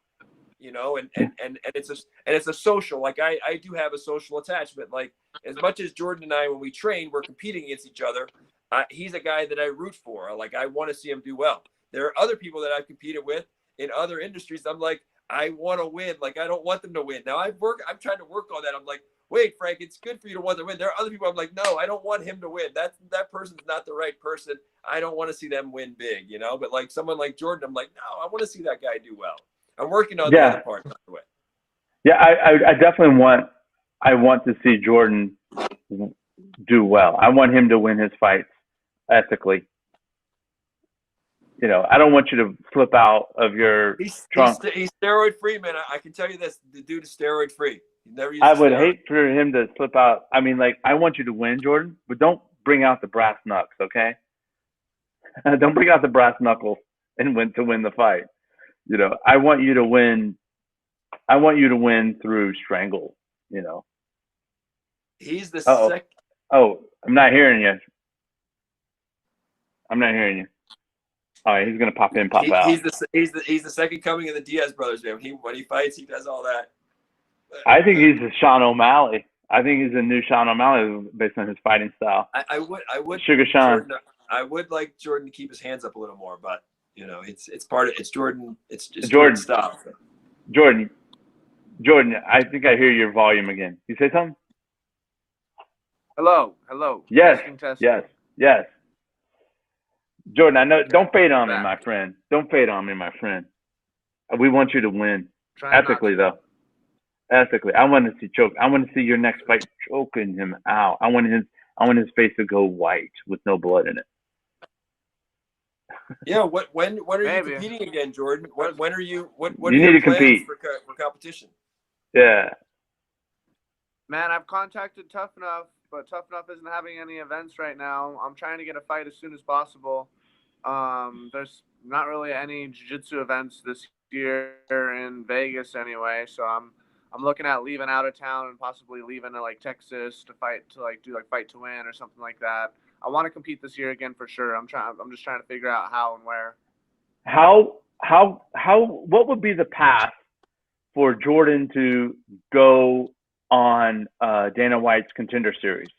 And it's a social, like I do have a social attachment. Like, as much as Jordan and I, when we train, we're competing against each other. He's a guy that I root for. Like, I want to see him do well. There are other people that I've competed with in other industries. I'm like, I want to win. Like, I don't want them to win. Now I'm trying to work on that. I'm like, wait, Frank, it's good for you to want to win. There are other people I'm like, no, I don't want him to win. That person's not the right person. I don't want to see them win big, But like someone like Jordan, I'm like, no, I want to see that guy do well. I'm working on the other part, by the way. Yeah, I definitely want to see Jordan do well. I want him to win his fights ethically. I don't want you to flip out of your trunk. He's steroid free, man. I can tell you this: the dude is steroid free. I would hate for him to slip out. I mean, like, I want you to win, Jordan, but don't bring out the brass knucks, okay? Don't bring out the brass knuckles and win the fight. You know, I want you to win. I want you to win through strangle. You know. He's the Oh, second. oh, I'm not hearing you. I'm not hearing you. All right, he's gonna pop in, pop out. He's the second coming of the Diaz brothers, man. When he fights, he does all that. I think he's the Sean O'Malley. I think he's a new Sean O'Malley based on his fighting style. I would Sugar Sean. Jordan, I would like Jordan to keep his hands up a little more, but you know, it's part of it's Jordan. It's just Jordan style. Jordan, I think I hear your volume again. You say something? Hello. Yes. Testing. Yes. Jordan, I know. Don't fade on me, my friend. Don't fade on me, my friend. We want you to win ethically, though. Ethically, I want to see choke. I want to see your next fight choking him out. I want his face to go white with no blood in it. Yeah. When are you competing again, Jordan? When are you? What you are need your to plans compete for competition? Yeah. Man, I've contacted Tough Enough, but Tough Enough isn't having any events right now. I'm trying to get a fight as soon as possible. There's not really any jiu-jitsu events this year in Vegas anyway, so I'm looking at leaving out of town and possibly leaving to like Texas to do fight to win or something like that. I want to compete this year again for sure. I'm just trying to figure out how and where. What would be the path for Jordan to go on Dana White's Contender Series?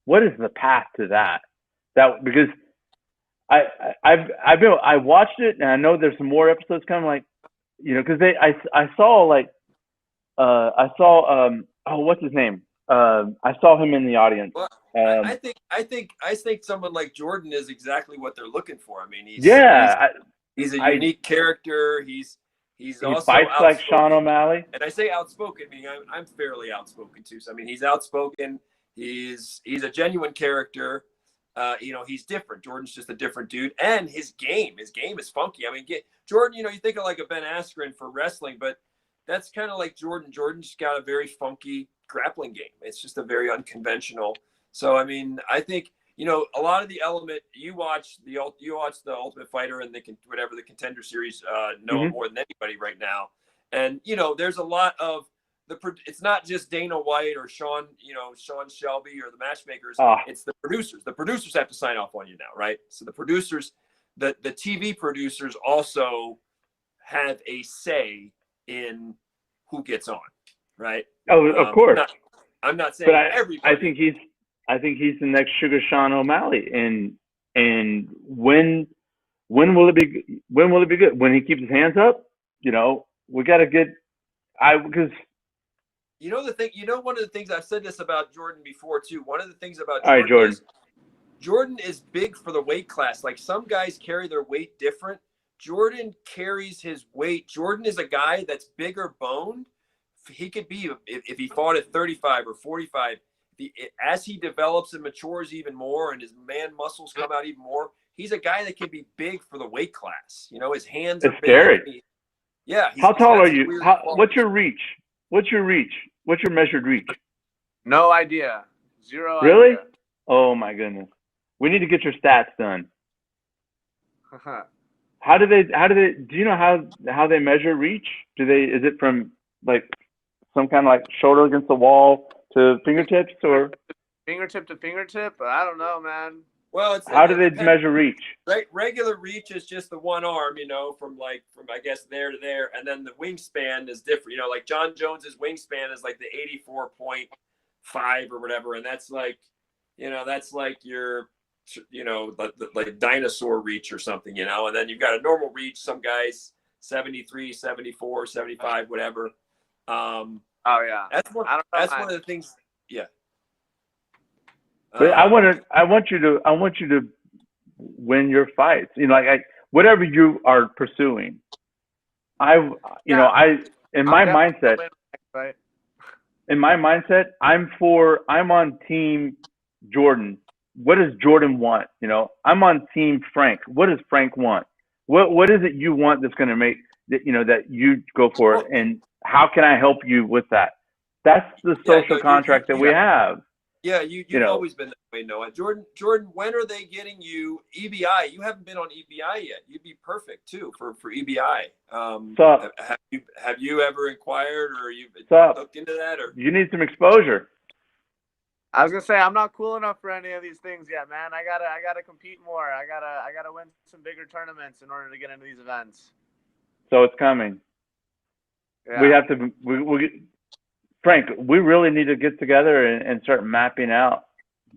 What is the path to that? Because I watched it and I know there's some more episodes coming. Like, you know, because I saw what's his name? I saw him in the audience. Well, I think someone like Jordan is exactly what they're looking for. I mean, he's a unique character. He also fights outspoken. like Sean O'Malley. And I say outspoken, meaning I'm fairly outspoken too. So I mean, he's outspoken. He's a genuine character. You know, he's different. Jordan's just a different dude, and his game is funky. I mean, Jordan. You know, you think of like a Ben Askren for wrestling, but that's kind of like Jordan. Jordan's got a very funky grappling game. It's just a very unconventional. So I mean, I think, you know, a lot of the element you watch the Ultimate Fighter and the Contender Series know more than anybody right now. And you know, there's a lot of it's not just Dana White or Sean Shelby or the matchmakers. It's the producers. The producers have to sign off on you now, right? So the producers, the TV producers also have a say in who gets on, right? Oh, of course. I'm not saying everybody. I think he's the next Sugar Sean O'Malley, and when will it be? When will it be good? When he keeps his hands up, you know, we got to get. Because you know the thing. You know, one of the things I've said this about Jordan before too. One of the things about Jordan is big for the weight class. Like some guys carry their weight different. Jordan carries his weight. Jordan is a guy that's bigger boned. He could be, if he fought at 35 or 45, as he develops and matures even more and his man muscles come out even more, he's a guy that can be big for the weight class. You know, his hands are big. Scary. Yeah. How tall are you? What's your reach? What's your measured reach? No idea. Zero Really? idea. Oh my goodness. We need to get your stats done. How do they do you know how they measure reach? Is it from like some kind of like shoulder against the wall to fingertips or fingertip to fingertip? I don't know, man. Well, how do they measure reach? Regular reach is just the one arm, you know, from I guess there to there, and then the wingspan is different. You know, like John Jones's wingspan is like the 84.5 or whatever, and that's like, you know, that's like your, you know, like dinosaur reach or something, you know, and then you've got a normal reach. Some guys 73, 74, 75, whatever. Oh yeah, that's one of the things. Yeah. But I want you to win your fights. You know, like whatever you are pursuing. In my mindset, I'm on team Jordan. What does Jordan want? You know, I'm on team Frank. What does Frank want? What is it you want that's going to make that, you know, that you go for it? And how can I help you with that? That's the social contract that we have. Yeah, You you've know, always been that way, Noah. Jordan, when are they getting you EBI? You haven't been on EBI yet. You'd be perfect too for EBI. sup, Have you ever inquired or you've sup. looked into that or? You need some exposure. I was gonna say I'm not cool enough for any of these things yet, man. I gotta compete more. I gotta win some bigger tournaments in order to get into these events. So it's coming. Yeah. We have to. Frank, we really need to get together and start mapping out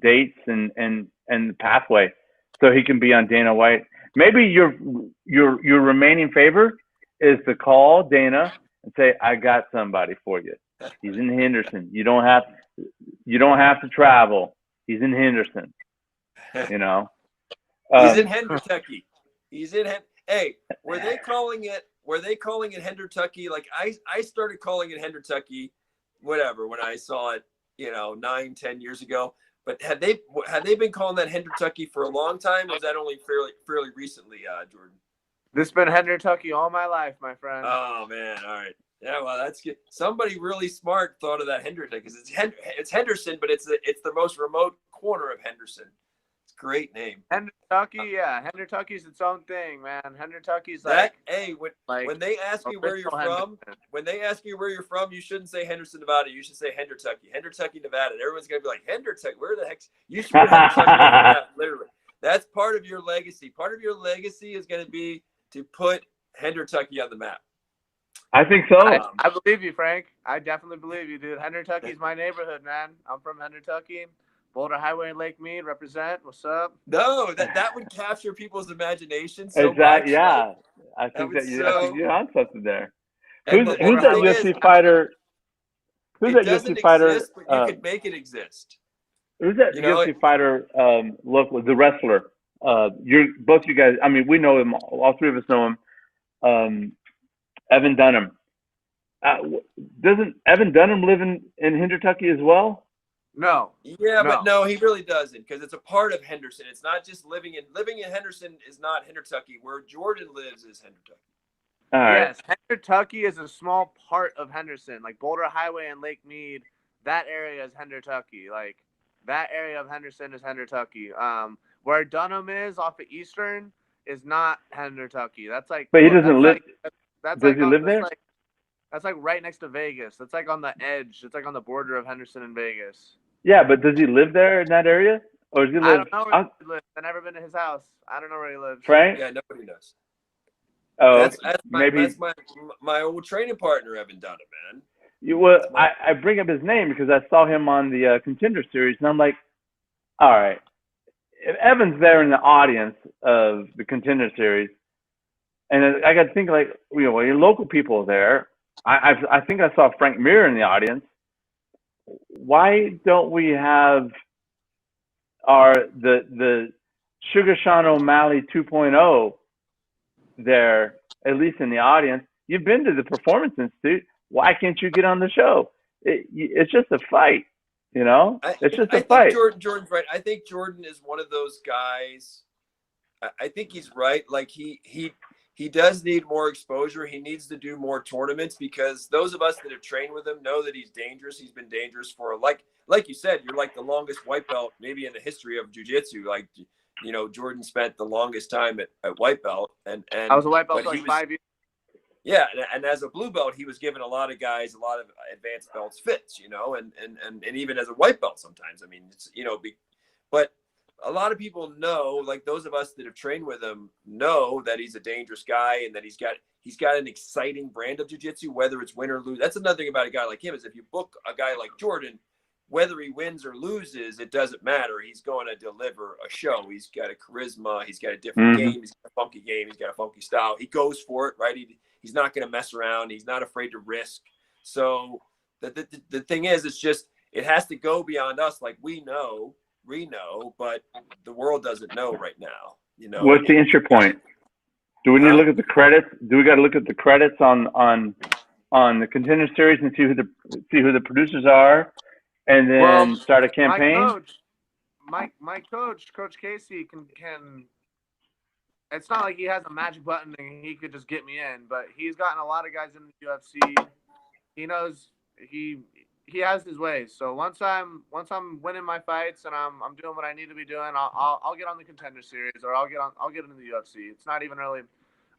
dates and the pathway, so he can be on Dana White. Maybe your remaining favor is to call Dana and say, "I got somebody for you. He's in Henderson. You don't have to travel. He's in Henderson. You know." He's in Hendertucky. He's in. Hey, were they calling it Hendertucky? Like I started calling it Hendertucky, whatever, when I saw it, 9-10 years ago. But had they been calling that Hendertucky for a long time? Or was that only fairly recently, Jordan? This has been Hendertucky all my life, my friend. Oh man, all right. Yeah, well, that's good. Somebody really smart thought of that Henderson because it's Henderson, but it's the most remote corner of Henderson. It's a great name. Hendertucky, yeah. Hendertucky's its own thing, man. Hendertucky's like when they ask you where you're from, you shouldn't say Henderson, Nevada. You should say Hendertucky, Nevada. And everyone's gonna be like, Hendertucky, where the heck? You should put Hendertucky on the map, literally. That's part of your legacy. Part of your legacy is gonna be to put Hendertucky on the map. I think so. I believe you, Frank. I definitely believe you, dude. Hendertucky's my neighborhood, man. I'm from Hendertucky. Boulder Highway and Lake Mead represent. What's up? No, that would capture people's imagination so Exactly. much. Yeah, I think you're on something there. Who's that UFC fighter? Who's that UFC fighter? But you could make it exist. Who's that UFC fighter? Local, the wrestler. Both you guys. I mean, we know him. All three of us know him. Evan Dunham. Doesn't Evan Dunham live in Hendertucky as well? No. Yeah, but no, he really doesn't, because it's a part of Henderson. It's not just living in Henderson is not Hendertucky. Where Jordan lives is Hendertucky. All right. Yes, Hendertucky is a small part of Henderson. Like Boulder Highway and Lake Mead, that area is Hendertucky. Like that area of Henderson is Hendertucky. Where Dunham is off of Eastern is not Hendertucky. That's like. But he doesn't live. Does he live there? That's like right next to Vegas. That's like on the edge. It's like on the border of Henderson and Vegas. Yeah, but does he live there in that area, or does he live? I don't know where he lives. I've never been to his house. I don't know where he lives. Frank? Yeah, nobody knows. Oh, that's my old training partner, Evan Dunham, man. I bring up his name because I saw him on the Contender Series, and I'm like, all right, if Evan's there in the audience of the Contender Series, and I got to think like, your local people there. I think I saw Frank Mir in the audience. Why don't we have the Sugar Sean O'Malley 2.0 there, at least in the audience? You've been to the Performance Institute. Why can't you get on the show? It's just a fight, It's just a fight. I think Jordan's right. I think Jordan is one of those guys. I think he's right. Like he does need more exposure. He needs to do more tournaments, because those of us that have trained with him know that he's dangerous. He's been dangerous for like you said, you're like the longest white belt maybe in the history of jiu-jitsu. Like, Jordan spent the longest time at white belt, and I was a white belt for like 5 years. Yeah, and as a blue belt, he was giving a lot of guys a lot of advanced belts fits, and even as a white belt sometimes. I mean, it's but a lot of people know, like those of us that have trained with him know that he's a dangerous guy, and that he's got an exciting brand of jiu-jitsu, whether it's win or lose. That's another thing about a guy like him, is if you book a guy like Jordan, whether he wins or loses, it doesn't matter. He's going to deliver a show. He's got a charisma. He's got a different game. He's got a funky game. He's got a funky style. He goes for it, right? He's not going to mess around. He's not afraid to risk. So the thing is, it's just, it has to go beyond us. Like we know, but the world doesn't know right now. What's the entry point? Do we need to look at the credits? Do we got to look at the credits on the Contender Series and see who the producers are, and then start a campaign? My coach, Coach Casey, can. It's not like he has a magic button and he could just get me in, but he's gotten a lot of guys in the UFC. He knows he he has his ways. So once I'm winning my fights and I'm doing what I need to be doing, I'll get on the Contender Series, or I'll get into the UFC. It's not even really,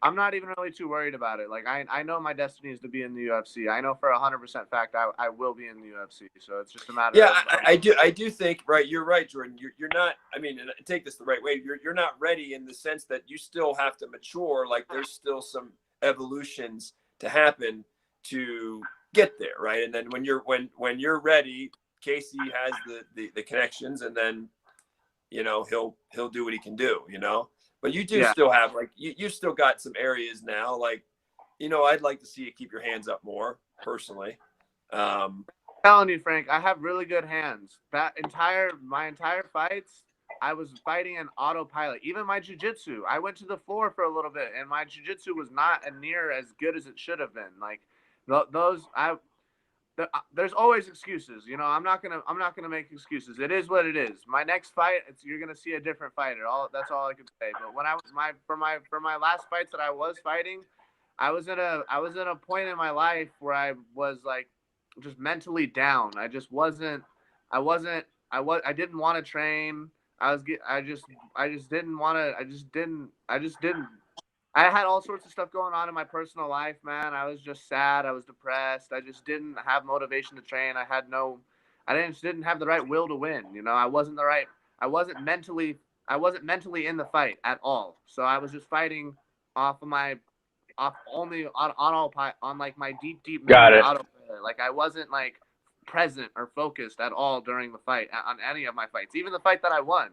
I'm not even really too worried about it. Like I know my destiny is to be in the UFC. I know for 100% fact I will be in the UFC. So it's just a matter Yeah, of I do think, right. You're right, Jordan. You're not. I mean, and take this the right way. You're not ready in the sense that you still have to mature. Like there's still some evolutions to happen to get there, right? And then when you're ready, Casey has the connections, and then he'll do what he can do, But you do yeah. still have, like, you still got some areas now, like, I'd like to see you keep your hands up more personally. Telling you, Frank, I have really good hands. My entire fights, I was fighting in autopilot. Even my jiu-jitsu, I went to the floor for a little bit, and my jiu-jitsu was not near as good as it should have been. Like there's always excuses. I'm not gonna make excuses. It is what it is. My next fight, you're gonna see a different fighter. That's all I can say. But when for my last fights that I was fighting, I was in a point in my life where I was like just mentally down. I just wasn't. I didn't want to train. I just didn't want to. I just didn't. I had all sorts of stuff going on in my personal life, man. I was just sad. I was depressed. I just didn't have motivation to train. I didn't have the right will to win. I wasn't mentally, in the fight at all. So I was just fighting off only on like my deep Got memory it. autopilot. Like I wasn't like present or focused at all during the fight on any of my fights. Even the fight that I won,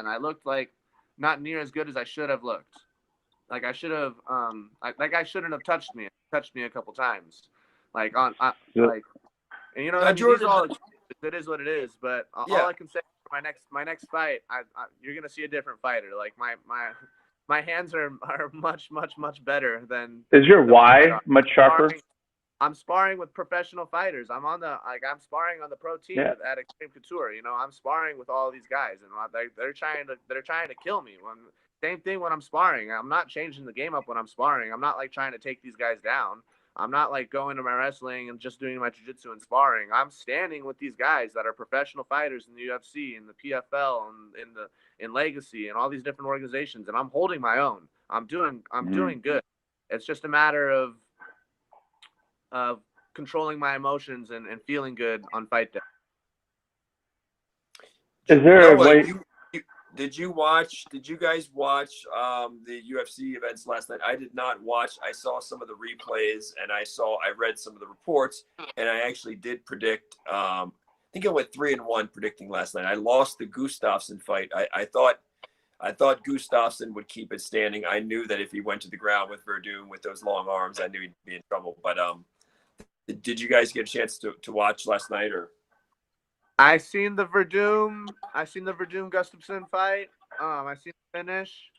I looked like not near as good as I should have looked. Like I should have, I shouldn't have touched me a couple times, like like, and you know what I mean. Jordan, These are all it is what it is. But yeah. all I can say for my next fight, you're gonna see a different fighter. Like my hands are much better than. Is your why much sharper? I'm sparring with professional fighters. I'm sparring on the pro team at Extreme Couture. I'm sparring with all these guys, and they're trying to kill me. Same thing when I'm sparring. I'm not changing the game up when I'm sparring. I'm not like trying to take these guys down. I'm not like going to my wrestling and just doing my jiu-jitsu and sparring. I'm standing with these guys that are professional fighters in the UFC, in the PFL, and in Legacy, and all these different organizations, and I'm holding my own. I'm doing good. It's just a matter of controlling my emotions and feeling good on fight day. Is there a way? Did you guys watch the UFC events last night? I did not watch. I saw some of the replays, and I read some of the reports, and I actually did predict. I think I went 3-1 predicting last night. I lost the Gustafsson fight. I thought Gustafsson would keep it standing. I knew that if he went to the ground with Verdum with those long arms, I knew he'd be in trouble. But did you guys get a chance to watch last night, or? I seen the Verdum Gustafsson fight. I seen the finish,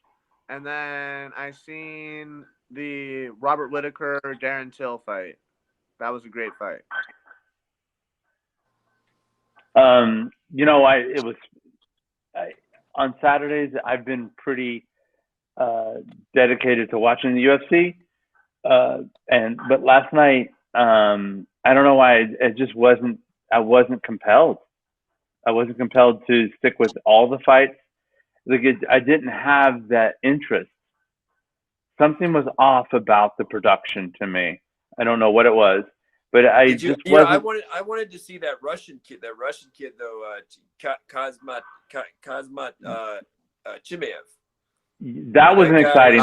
and then I seen the Robert Whittaker Darren Till fight. That was a great fight. On Saturdays I've been pretty dedicated to watching the UFC, but last night I don't know why I wasn't compelled. I wasn't compelled to stick with all the fights. I didn't have that interest. Something was off about the production to me. I don't know what it was, but I wanted to see that Russian kid though, Kazmat Chimaev. That was an exciting.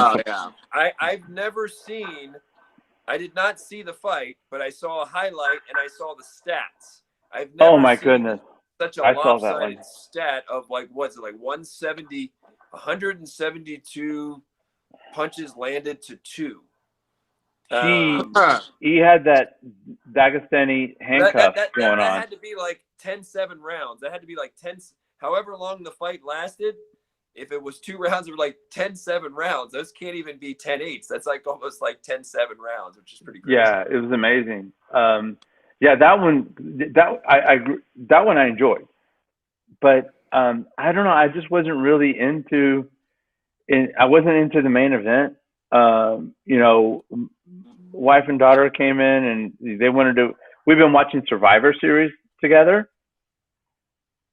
I did not see the fight, but I saw a highlight and I saw the stats. Oh my goodness. Such a lopsided stat of like, what's it, like 172 punches landed to 2. He had that Dagestani handcuff going on. That had to be like 10-7 rounds. That had to be like 10, however long the fight lasted. If it was 2 rounds, it were like 10-7 rounds. Those can't even be 10-8s. That's like almost like 10-7 rounds, which is pretty crazy. Yeah, it was amazing. That one I enjoyed, but I don't know. I just wasn't really into the main event. Wife and daughter came in and they wanted to we've been watching Survivor Series together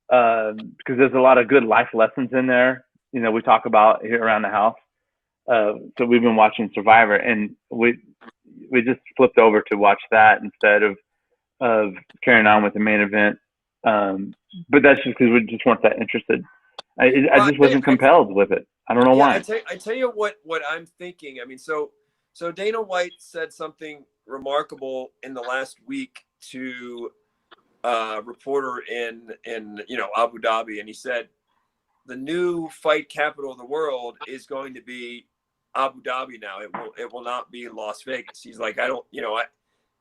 because there's a lot of good life lessons in there. We talk about here around the house. So we've been watching Survivor, and we just flipped over to watch that instead of carrying on with the main event. But that's just because we just weren't that interested. I just wasn't compelled with it. I don't know why. I tell you what I'm thinking. I mean, so Dana White said something remarkable in the last week to a reporter in Abu Dhabi, and he said the new fight capital of the world is going to be Abu Dhabi now. It will not be Las Vegas. He's like,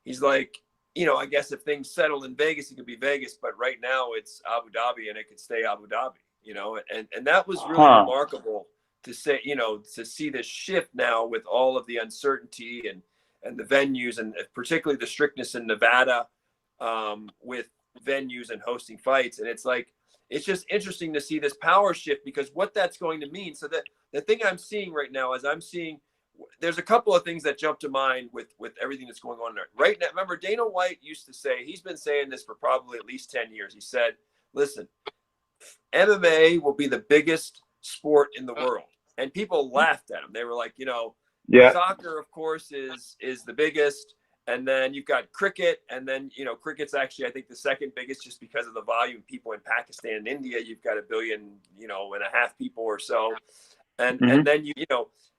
he's like, I guess if things settle in Vegas, it could be Vegas, but right now it's Abu Dhabi and it could stay Abu Dhabi, and that was really remarkable to say, to see this shift now with all of the uncertainty and the venues, and particularly the strictness in Nevada with venues and hosting fights. And it's just interesting to see this power shift, because what that's going to mean. So that the thing I'm seeing right now is there's a couple of things that jump to mind with everything that's going on there right now. Remember, Dana White used to say, he's been saying this for probably at least 10 years. He said, listen, MMA will be the biggest sport in the world. And people laughed at him. They were like, soccer, of course, is the biggest. And then you've got cricket. And then, cricket's actually, I think, the second biggest, just because of the volume of people in Pakistan and India. You've got 1.5 billion, and a half people or so. And and then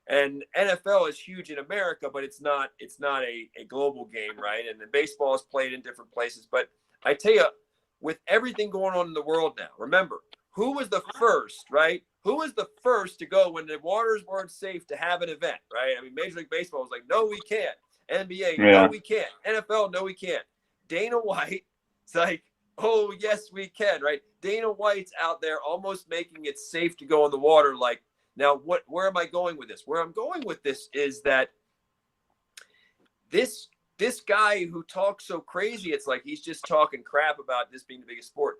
and NFL is huge in America, but it's not a global game, right? And then baseball is played in different places. But I tell you, with everything going on in the world now, remember, who was the first, right? Who was the first to go when the waters weren't safe to have an event, right? I mean, Major League Baseball was like, no, we can't. NBA, no, we can't. NFL, no, we can't. Dana White, it's like, oh, yes, we can, right? Dana White's out there almost making it safe to go on the water. Like, now, where am I going with this? Where I'm going with this is that this guy who talks so crazy, it's like he's just talking crap about this being the biggest sport.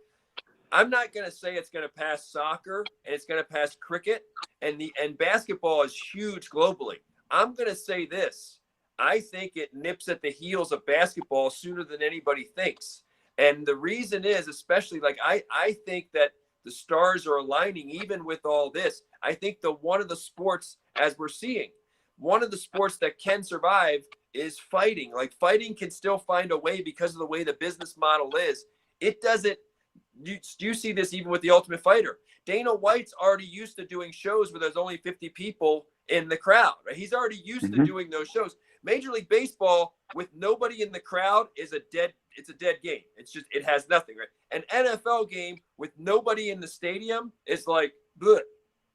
I'm not going to say it's going to pass soccer and it's going to pass cricket, and basketball is huge globally. I'm going to say this. I think it nips at the heels of basketball sooner than anybody thinks. And the reason is, especially, like, I think that the stars are aligning even with all this. I think one of the sports, as we're seeing, one of the sports that can survive is fighting. Like, fighting can still find a way because of the way the business model is. It doesn't. You see this even with The Ultimate Fighter. Dana White's already used to doing shows where there's only 50 people in the crowd, right? He's already used to doing those shows. Major League Baseball with nobody in the crowd is a dead game. It has nothing, right? An NFL game with nobody in the stadium is like, bleh.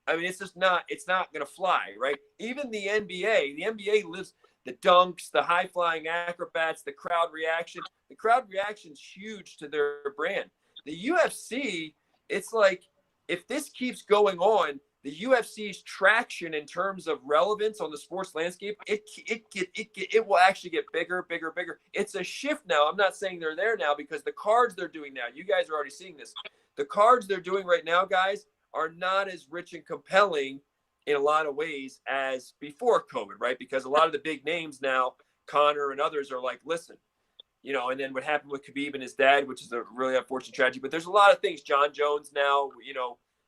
I mean, it's not going to fly, right? Even the NBA lives the dunks, the high-flying acrobats, the crowd reaction. The crowd reaction's huge to their brand. The UFC, it's like, if this keeps going on, the UFC's traction in terms of relevance on the sports landscape, it will actually get bigger. It's a shift now. I'm not saying they're there now, because the cards they're doing now, you guys are already seeing this. The cards they're doing right now, guys, are not as rich and compelling in a lot of ways as before COVID, right? Because a lot of the big names now, Conor and others, are like, listen, and then what happened with Khabib and his dad, which is a really unfortunate tragedy. But there's a lot of things. John Jones now,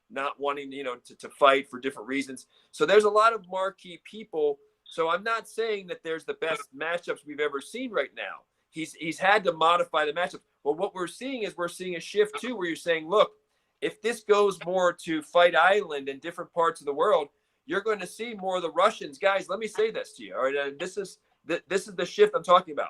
not wanting, to fight for different reasons. So there's a lot of marquee people. So I'm not saying that there's the best matchups we've ever seen right now. He's had to modify the matchups. But what we're seeing a shift too, where you're saying, look, if this goes more to Fight Island in different parts of the world, you're going to see more of the Russians. Guys, let me say this to you. All right, this is the shift I'm talking about.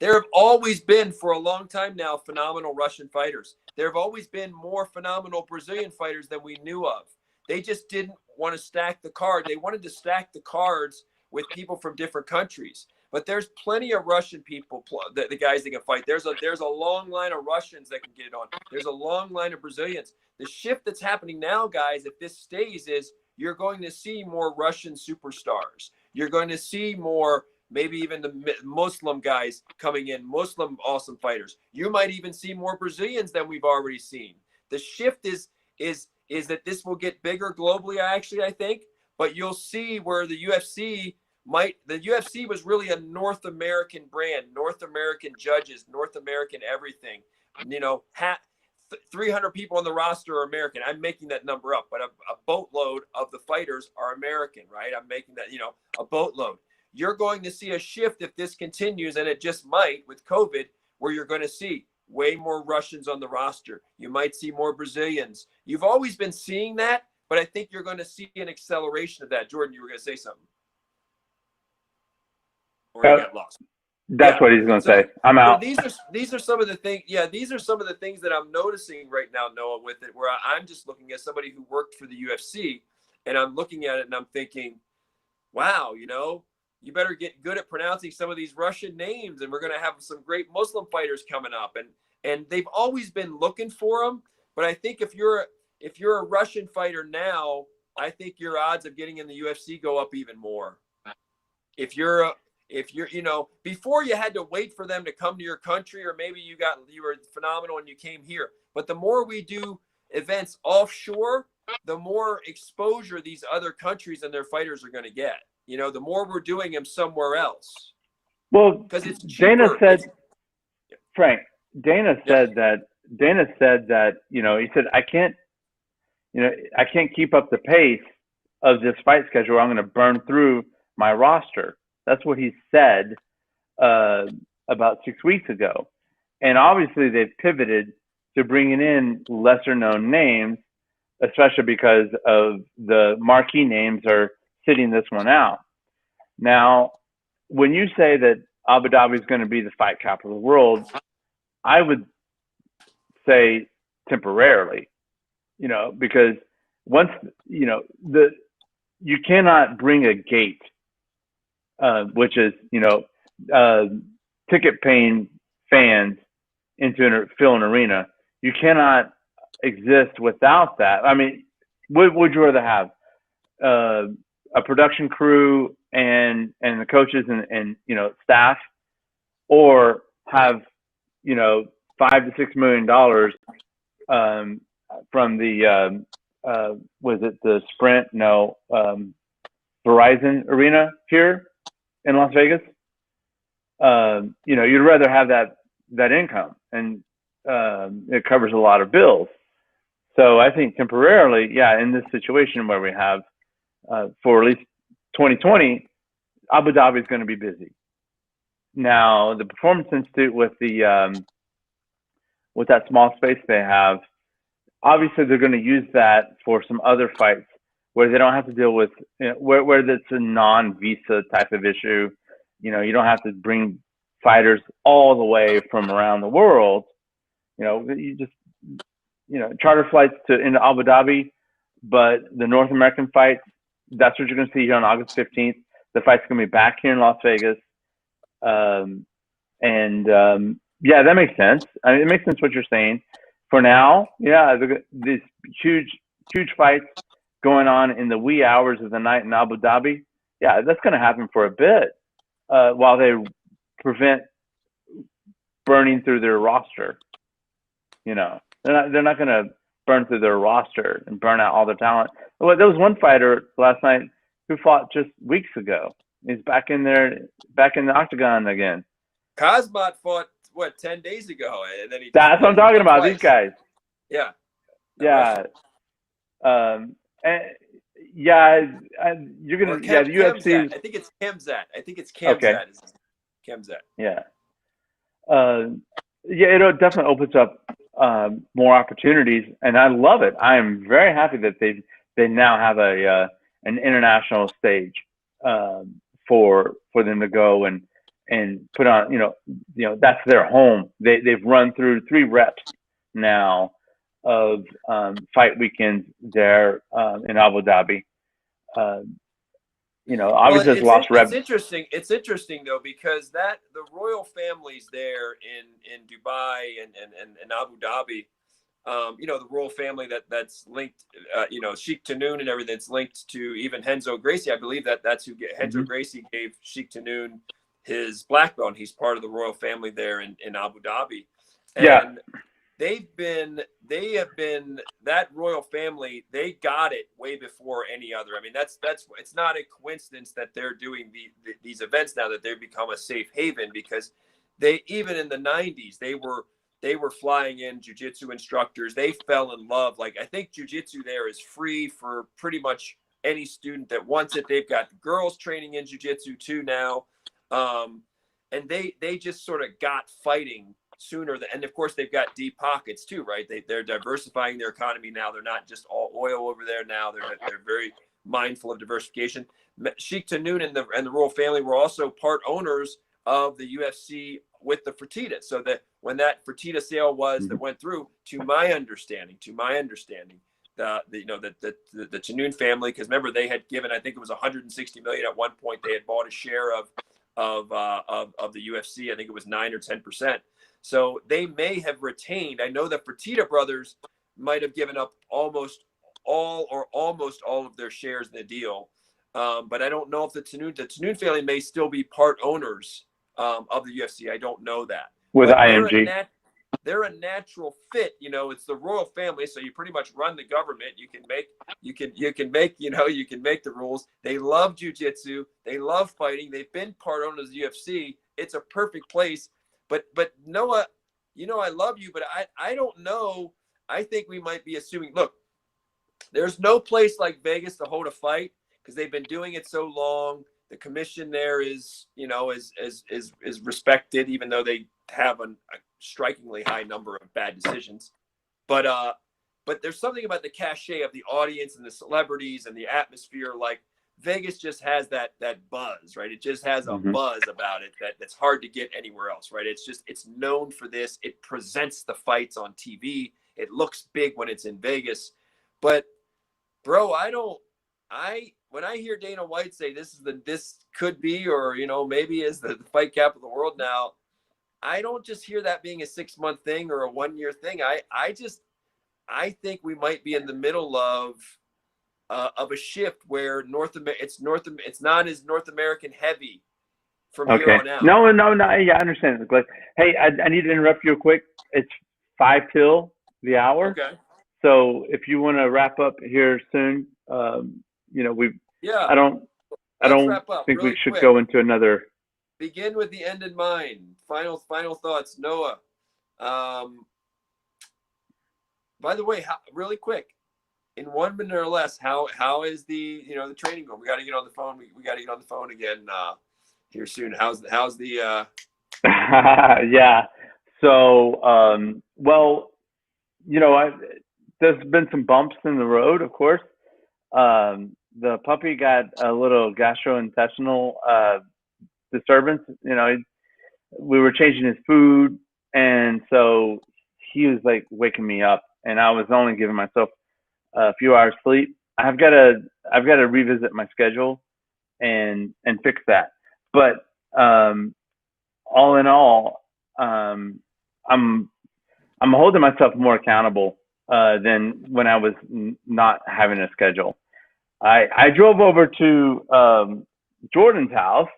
There have always been, for a long time now, phenomenal Russian fighters. There have always been more phenomenal Brazilian fighters than we knew of. They just didn't want to stack the card. They wanted to stack the cards with people from different countries. But there's plenty of Russian people, the guys that can fight. There's a long line of Russians that can get it on. There's a long line of Brazilians. The shift that's happening now, guys, if this stays, is you're going to see more Russian superstars. You're going to see more, maybe even the Muslim guys coming in, Muslim awesome fighters. You might even see more Brazilians than we've already seen. The shift is that this will get bigger globally, I think, but you'll see where the UFC the UFC was really a North American brand, North American judges, North American everything. 300 people on the roster are American. I'm making that number up, but a boatload of the fighters are American, right? I'm making that, a boatload. You're going to see a shift if this continues, and it just might with COVID, where you're going to see way more Russians on the roster. You might see more Brazilians. You've always been seeing that, but I think you're going to see an acceleration of that. Jordan, you were going to say something. Or you got lost. That's what he's going to say. I'm out. These are some of the things. Yeah, these are some of the things that I'm noticing right now, Noah, with it, where I'm just looking at somebody who worked for the UFC, and I'm looking at it and I'm thinking, wow, you better get good at pronouncing some of these Russian names, and we're going to have some great Muslim fighters coming up, and they've always been looking for them. But I think if you're a Russian fighter now, I think your odds of getting in the UFC go up even more. If you're before you had to wait for them to come to your country, or maybe you were phenomenal and you came here. But the more we do events offshore, the more exposure these other countries and their fighters are going to get. The more we're doing them somewhere else. Well, because it's cheaper. Dana said that, he said, I can't keep up the pace of this fight schedule. I'm going to burn through my roster. That's what he said about 6 weeks ago. And obviously they've pivoted to bringing in lesser known names, especially because of the marquee names are sitting this one out. Now, when you say that Abu Dhabi is going to be the fight capital of the world, I would say temporarily, because once, you cannot bring a gate, which is, ticket paying fans fill an arena. You cannot exist without that. I mean, would you rather have a production crew and the coaches and staff, or have $5 to $6 million from the was it the Sprint? No, Verizon Arena here in Las Vegas? You'd rather have that income, and it covers a lot of bills. So I think temporarily, in this situation where we have for at least 2020, Abu Dhabi is going to be busy. Now, the Performance Institute with that small space they have, obviously they're going to use that for some other fights where they don't have to deal with, where it's a non-visa type of issue. You don't have to bring fighters all the way from around the world. You just, charter flights into Abu Dhabi, but the North American fights, that's what you're going to see here on August 15th. The fight's going to be back here in Las Vegas. That makes sense. I mean, it makes sense what you're saying. For now, these huge fights going on in the wee hours of the night in Abu Dhabi. Yeah, that's going to happen for a bit while they prevent burning through their roster. They're not going to burn through their roster and burn out all their talent. Well, there was one fighter last night who fought just weeks ago. He's back in the octagon again. Kazmat fought 10 days ago, and then that's what I'm talking about. Twice. These guys. Yeah. You're gonna. The UFC. I think it's Kemzat. Okay. Kemzat. Yeah. It definitely opens up more opportunities, and I love it. I am very happy that they now have an international stage for them to go and put on. That's their home. They've run through 3 reps now of fight weekends there in Abu Dhabi. Obviously it's lost reps. It's interesting though, because the royal families there in Dubai and Abu Dhabi, the royal family that's linked, Sheikh Tahnoon and everything that's linked to even Renzo Gracie. I believe that's who Renzo Gracie gave Sheikh Tahnoon his black belt. He's part of the royal family there in Abu Dhabi. And they have been that royal family. They got it way before any other. I mean, that's it's not a coincidence that they're doing these events now, that they've become a safe haven, because they, even in the 90s, they were flying in jiu-jitsu instructors. They fell in love. Like, I think jiu-jitsu there is free for pretty much any student that wants it. They've got girls training in jiu-jitsu too now. And they just sort of got fighting sooner and of course they've got deep pockets too, right? They're diversifying their economy now. They're not just all oil over there now. They're very mindful of diversification. Sheikh Tanoon and the royal family were also part owners of the UFC with the Fertitta. So that when that Fertitta sale that went through, to my understanding, the Tanoon family, because remember they had given, I think it was 160 million at one point. They had bought a share of the UFC. I think it was 9 or 10%. So they may have retained. I know the Fertitta brothers might have given up almost all of their shares in the deal. But I don't know if the Tanoon family may still be part owners of the UFC. I don't know that. With but IMG. They're a natural fit. It's the royal family, so you pretty much run the government. You can make the rules. They love jiu-jitsu. They love fighting. They've been part owners of the UFC. It's a perfect place. But Noah, I love you, but I don't know. I think we might be assuming, look, there's no place like Vegas to hold a fight because they've been doing it so long. The commission there is respected, even though they have a strikingly high number of bad decisions. But there's something about the cachet of the audience and the celebrities and the atmosphere. Like, Vegas just has that buzz, right? It just has a buzz about it that's hard to get anywhere else, right? It's known for this. It presents the fights on TV. It looks big when it's in Vegas. But bro, when I hear Dana White say this could be, or maybe is the fight capital of the world now, I don't just hear that being a 6-month thing or a 1-year thing. I think we might be in the middle of a shift where it's not as North American heavy from here on out. No. Yeah, I understand. Hey, I need to interrupt you quick. It's 5 till the hour. Okay. So if you want to wrap up here soon, I don't think we should go into another. Begin with the end in mind. Final thoughts, Noah. By the way, really quick, in 1 minute or less, how is the the training going? We got to get on the phone. We got to get on the phone again here soon. How's the Yeah. So well, there's been some bumps in the road, of course. The puppy got a little gastrointestinal disturbance. We were changing his food, and so he was like waking me up, and I was only giving myself a few hours sleep. I've got to revisit my schedule and fix that. But all in all, I'm holding myself more accountable than when I was not having a schedule. I drove over to Jordan's house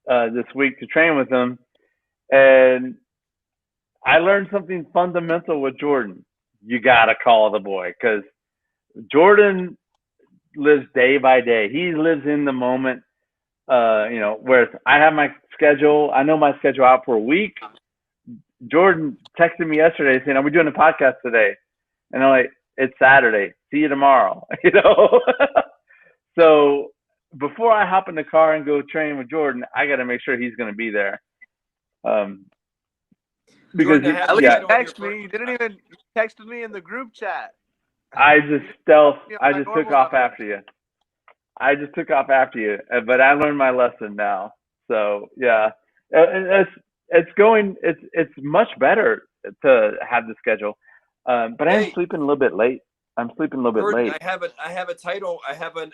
this week to train with him, and I learned something fundamental with Jordan. You gotta call the boy, because Jordan lives day by day. He lives in the moment. Whereas I have my schedule. I know my schedule out for a week. Jordan texted me yesterday saying, "Are we doing a podcast today?" And I'm like, "It's Saturday. See you tomorrow." So before I hop in the car and go train with Jordan, I got to make sure he's going to be there. Because you text me. You didn't even text me in the group chat. I just took off after you. But I learned my lesson now. So yeah, it's much better to have the schedule. But I'm sleeping a little bit late. Jordan, I have a title. I have a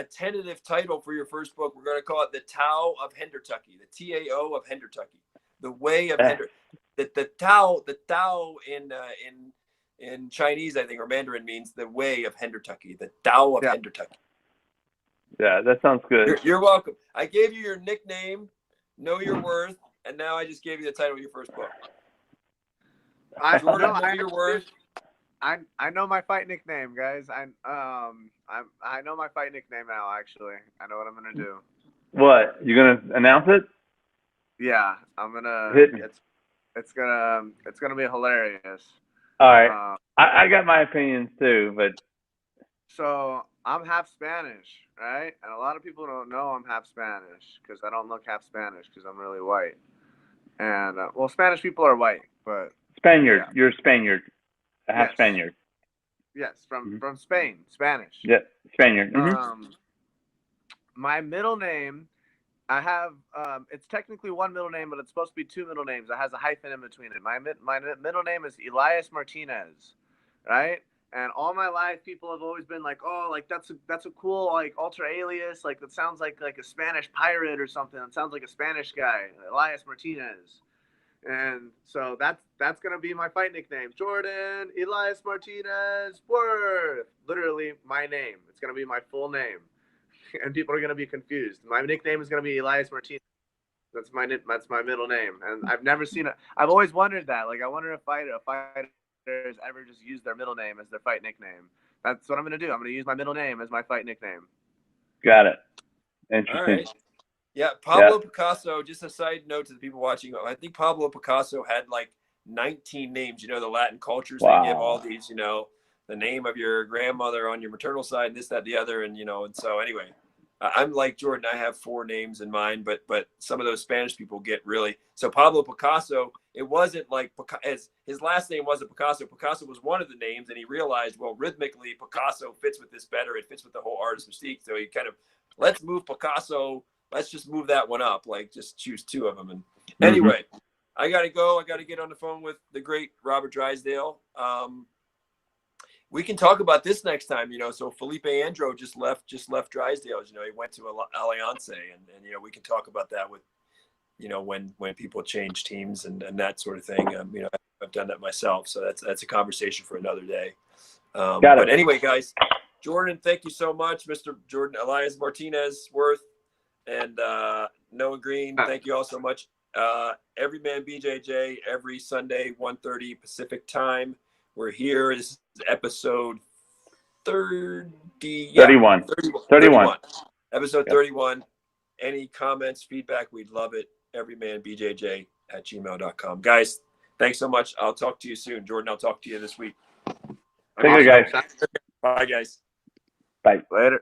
tentative title for your first book. We're going to call it The Tao of Hendertucky, the Tao of Hendertucky, the way of the Tao in Chinese, I think, or Mandarin, means the way of Hendertucky, the Tao of Hendertucky. Yeah, that sounds good. You're welcome. I gave you your nickname, Know Your Worth, and now I just gave you the title of your first book. Jordan, know your worth. I know my fight nickname, guys. I know my fight nickname now. Actually, I know what I'm gonna do. What? You gonna announce it? Yeah, I'm gonna. Hit me. It's gonna be hilarious. All right. I got my opinions too, but so I'm half Spanish, right? And a lot of people don't know I'm half Spanish because I don't look half Spanish because I'm really white. And well, Spanish people are white, but Spaniard. Yeah. You're a Spaniard. A half Yes. Spaniard. Yes, from Spain, Spanish. Yeah, Spaniard. Mm-hmm. My middle name, I have. It's technically one middle name, but it's supposed to be two middle names. It has a hyphen in between it. My middle name is Elias Martinez, right? And all my life, people have always been like, "Oh, like that's a cool like alter alias. Like that sounds like a Spanish pirate or something. It sounds like a Spanish guy, Elias Martinez." And so that's gonna be my fight nickname, Jordan Elias Martinez Worth. Literally my name. It's gonna be my full name, and people are gonna be confused. My nickname is gonna be Elias Martinez. That's my middle name, and I've never seen it. I've always wondered that. Like I wonder if a fighter has ever just used their middle name as their fight nickname. That's what I'm gonna do. I'm gonna use my middle name as my fight nickname. Got it. Interesting. All right. Yeah, Pablo Picasso, just a side note to the people watching, I think Pablo Picasso had like 19 names. You know, the Latin cultures, Wow. they give all these, you know, the name of your grandmother on your maternal side, and this, that, the other. And, you know, and so anyway, I'm like Jordan. I have 4 names in mind, but some of those Spanish people get really. So Pablo Picasso, it wasn't like as his last name wasn't Picasso. Picasso was one of the names, and he realized, well, rhythmically, Picasso fits with this better. It fits with the whole artist mystique. So he kind of, let's move Picasso. Let's just move that one up. Like, just choose 2 of them. And anyway, I got to go. I got to get on the phone with the great Robert Drysdale. We can talk about this next time, you know. So Felipe Andro just left Drysdale. You know, he went to Alianza, and you know, we can talk about that with, you know, when people change teams and that sort of thing. You know, I've done that myself, so that's a conversation for another day. But anyway, guys, Jordan, thank you so much, Mr. Jordan Elias Martinez Worth. And Noah Green, thank you all so much. Everyman BJJ every Sunday, 1:30 Pacific time. We're here. This is episode 31. Episode 31. Any comments, feedback, we'd love it. everymanbjj@gmail.com. Guys, thanks so much. I'll talk to you soon. Jordan, I'll talk to you this week. Take care, guys. Bye, guys. Bye. Later.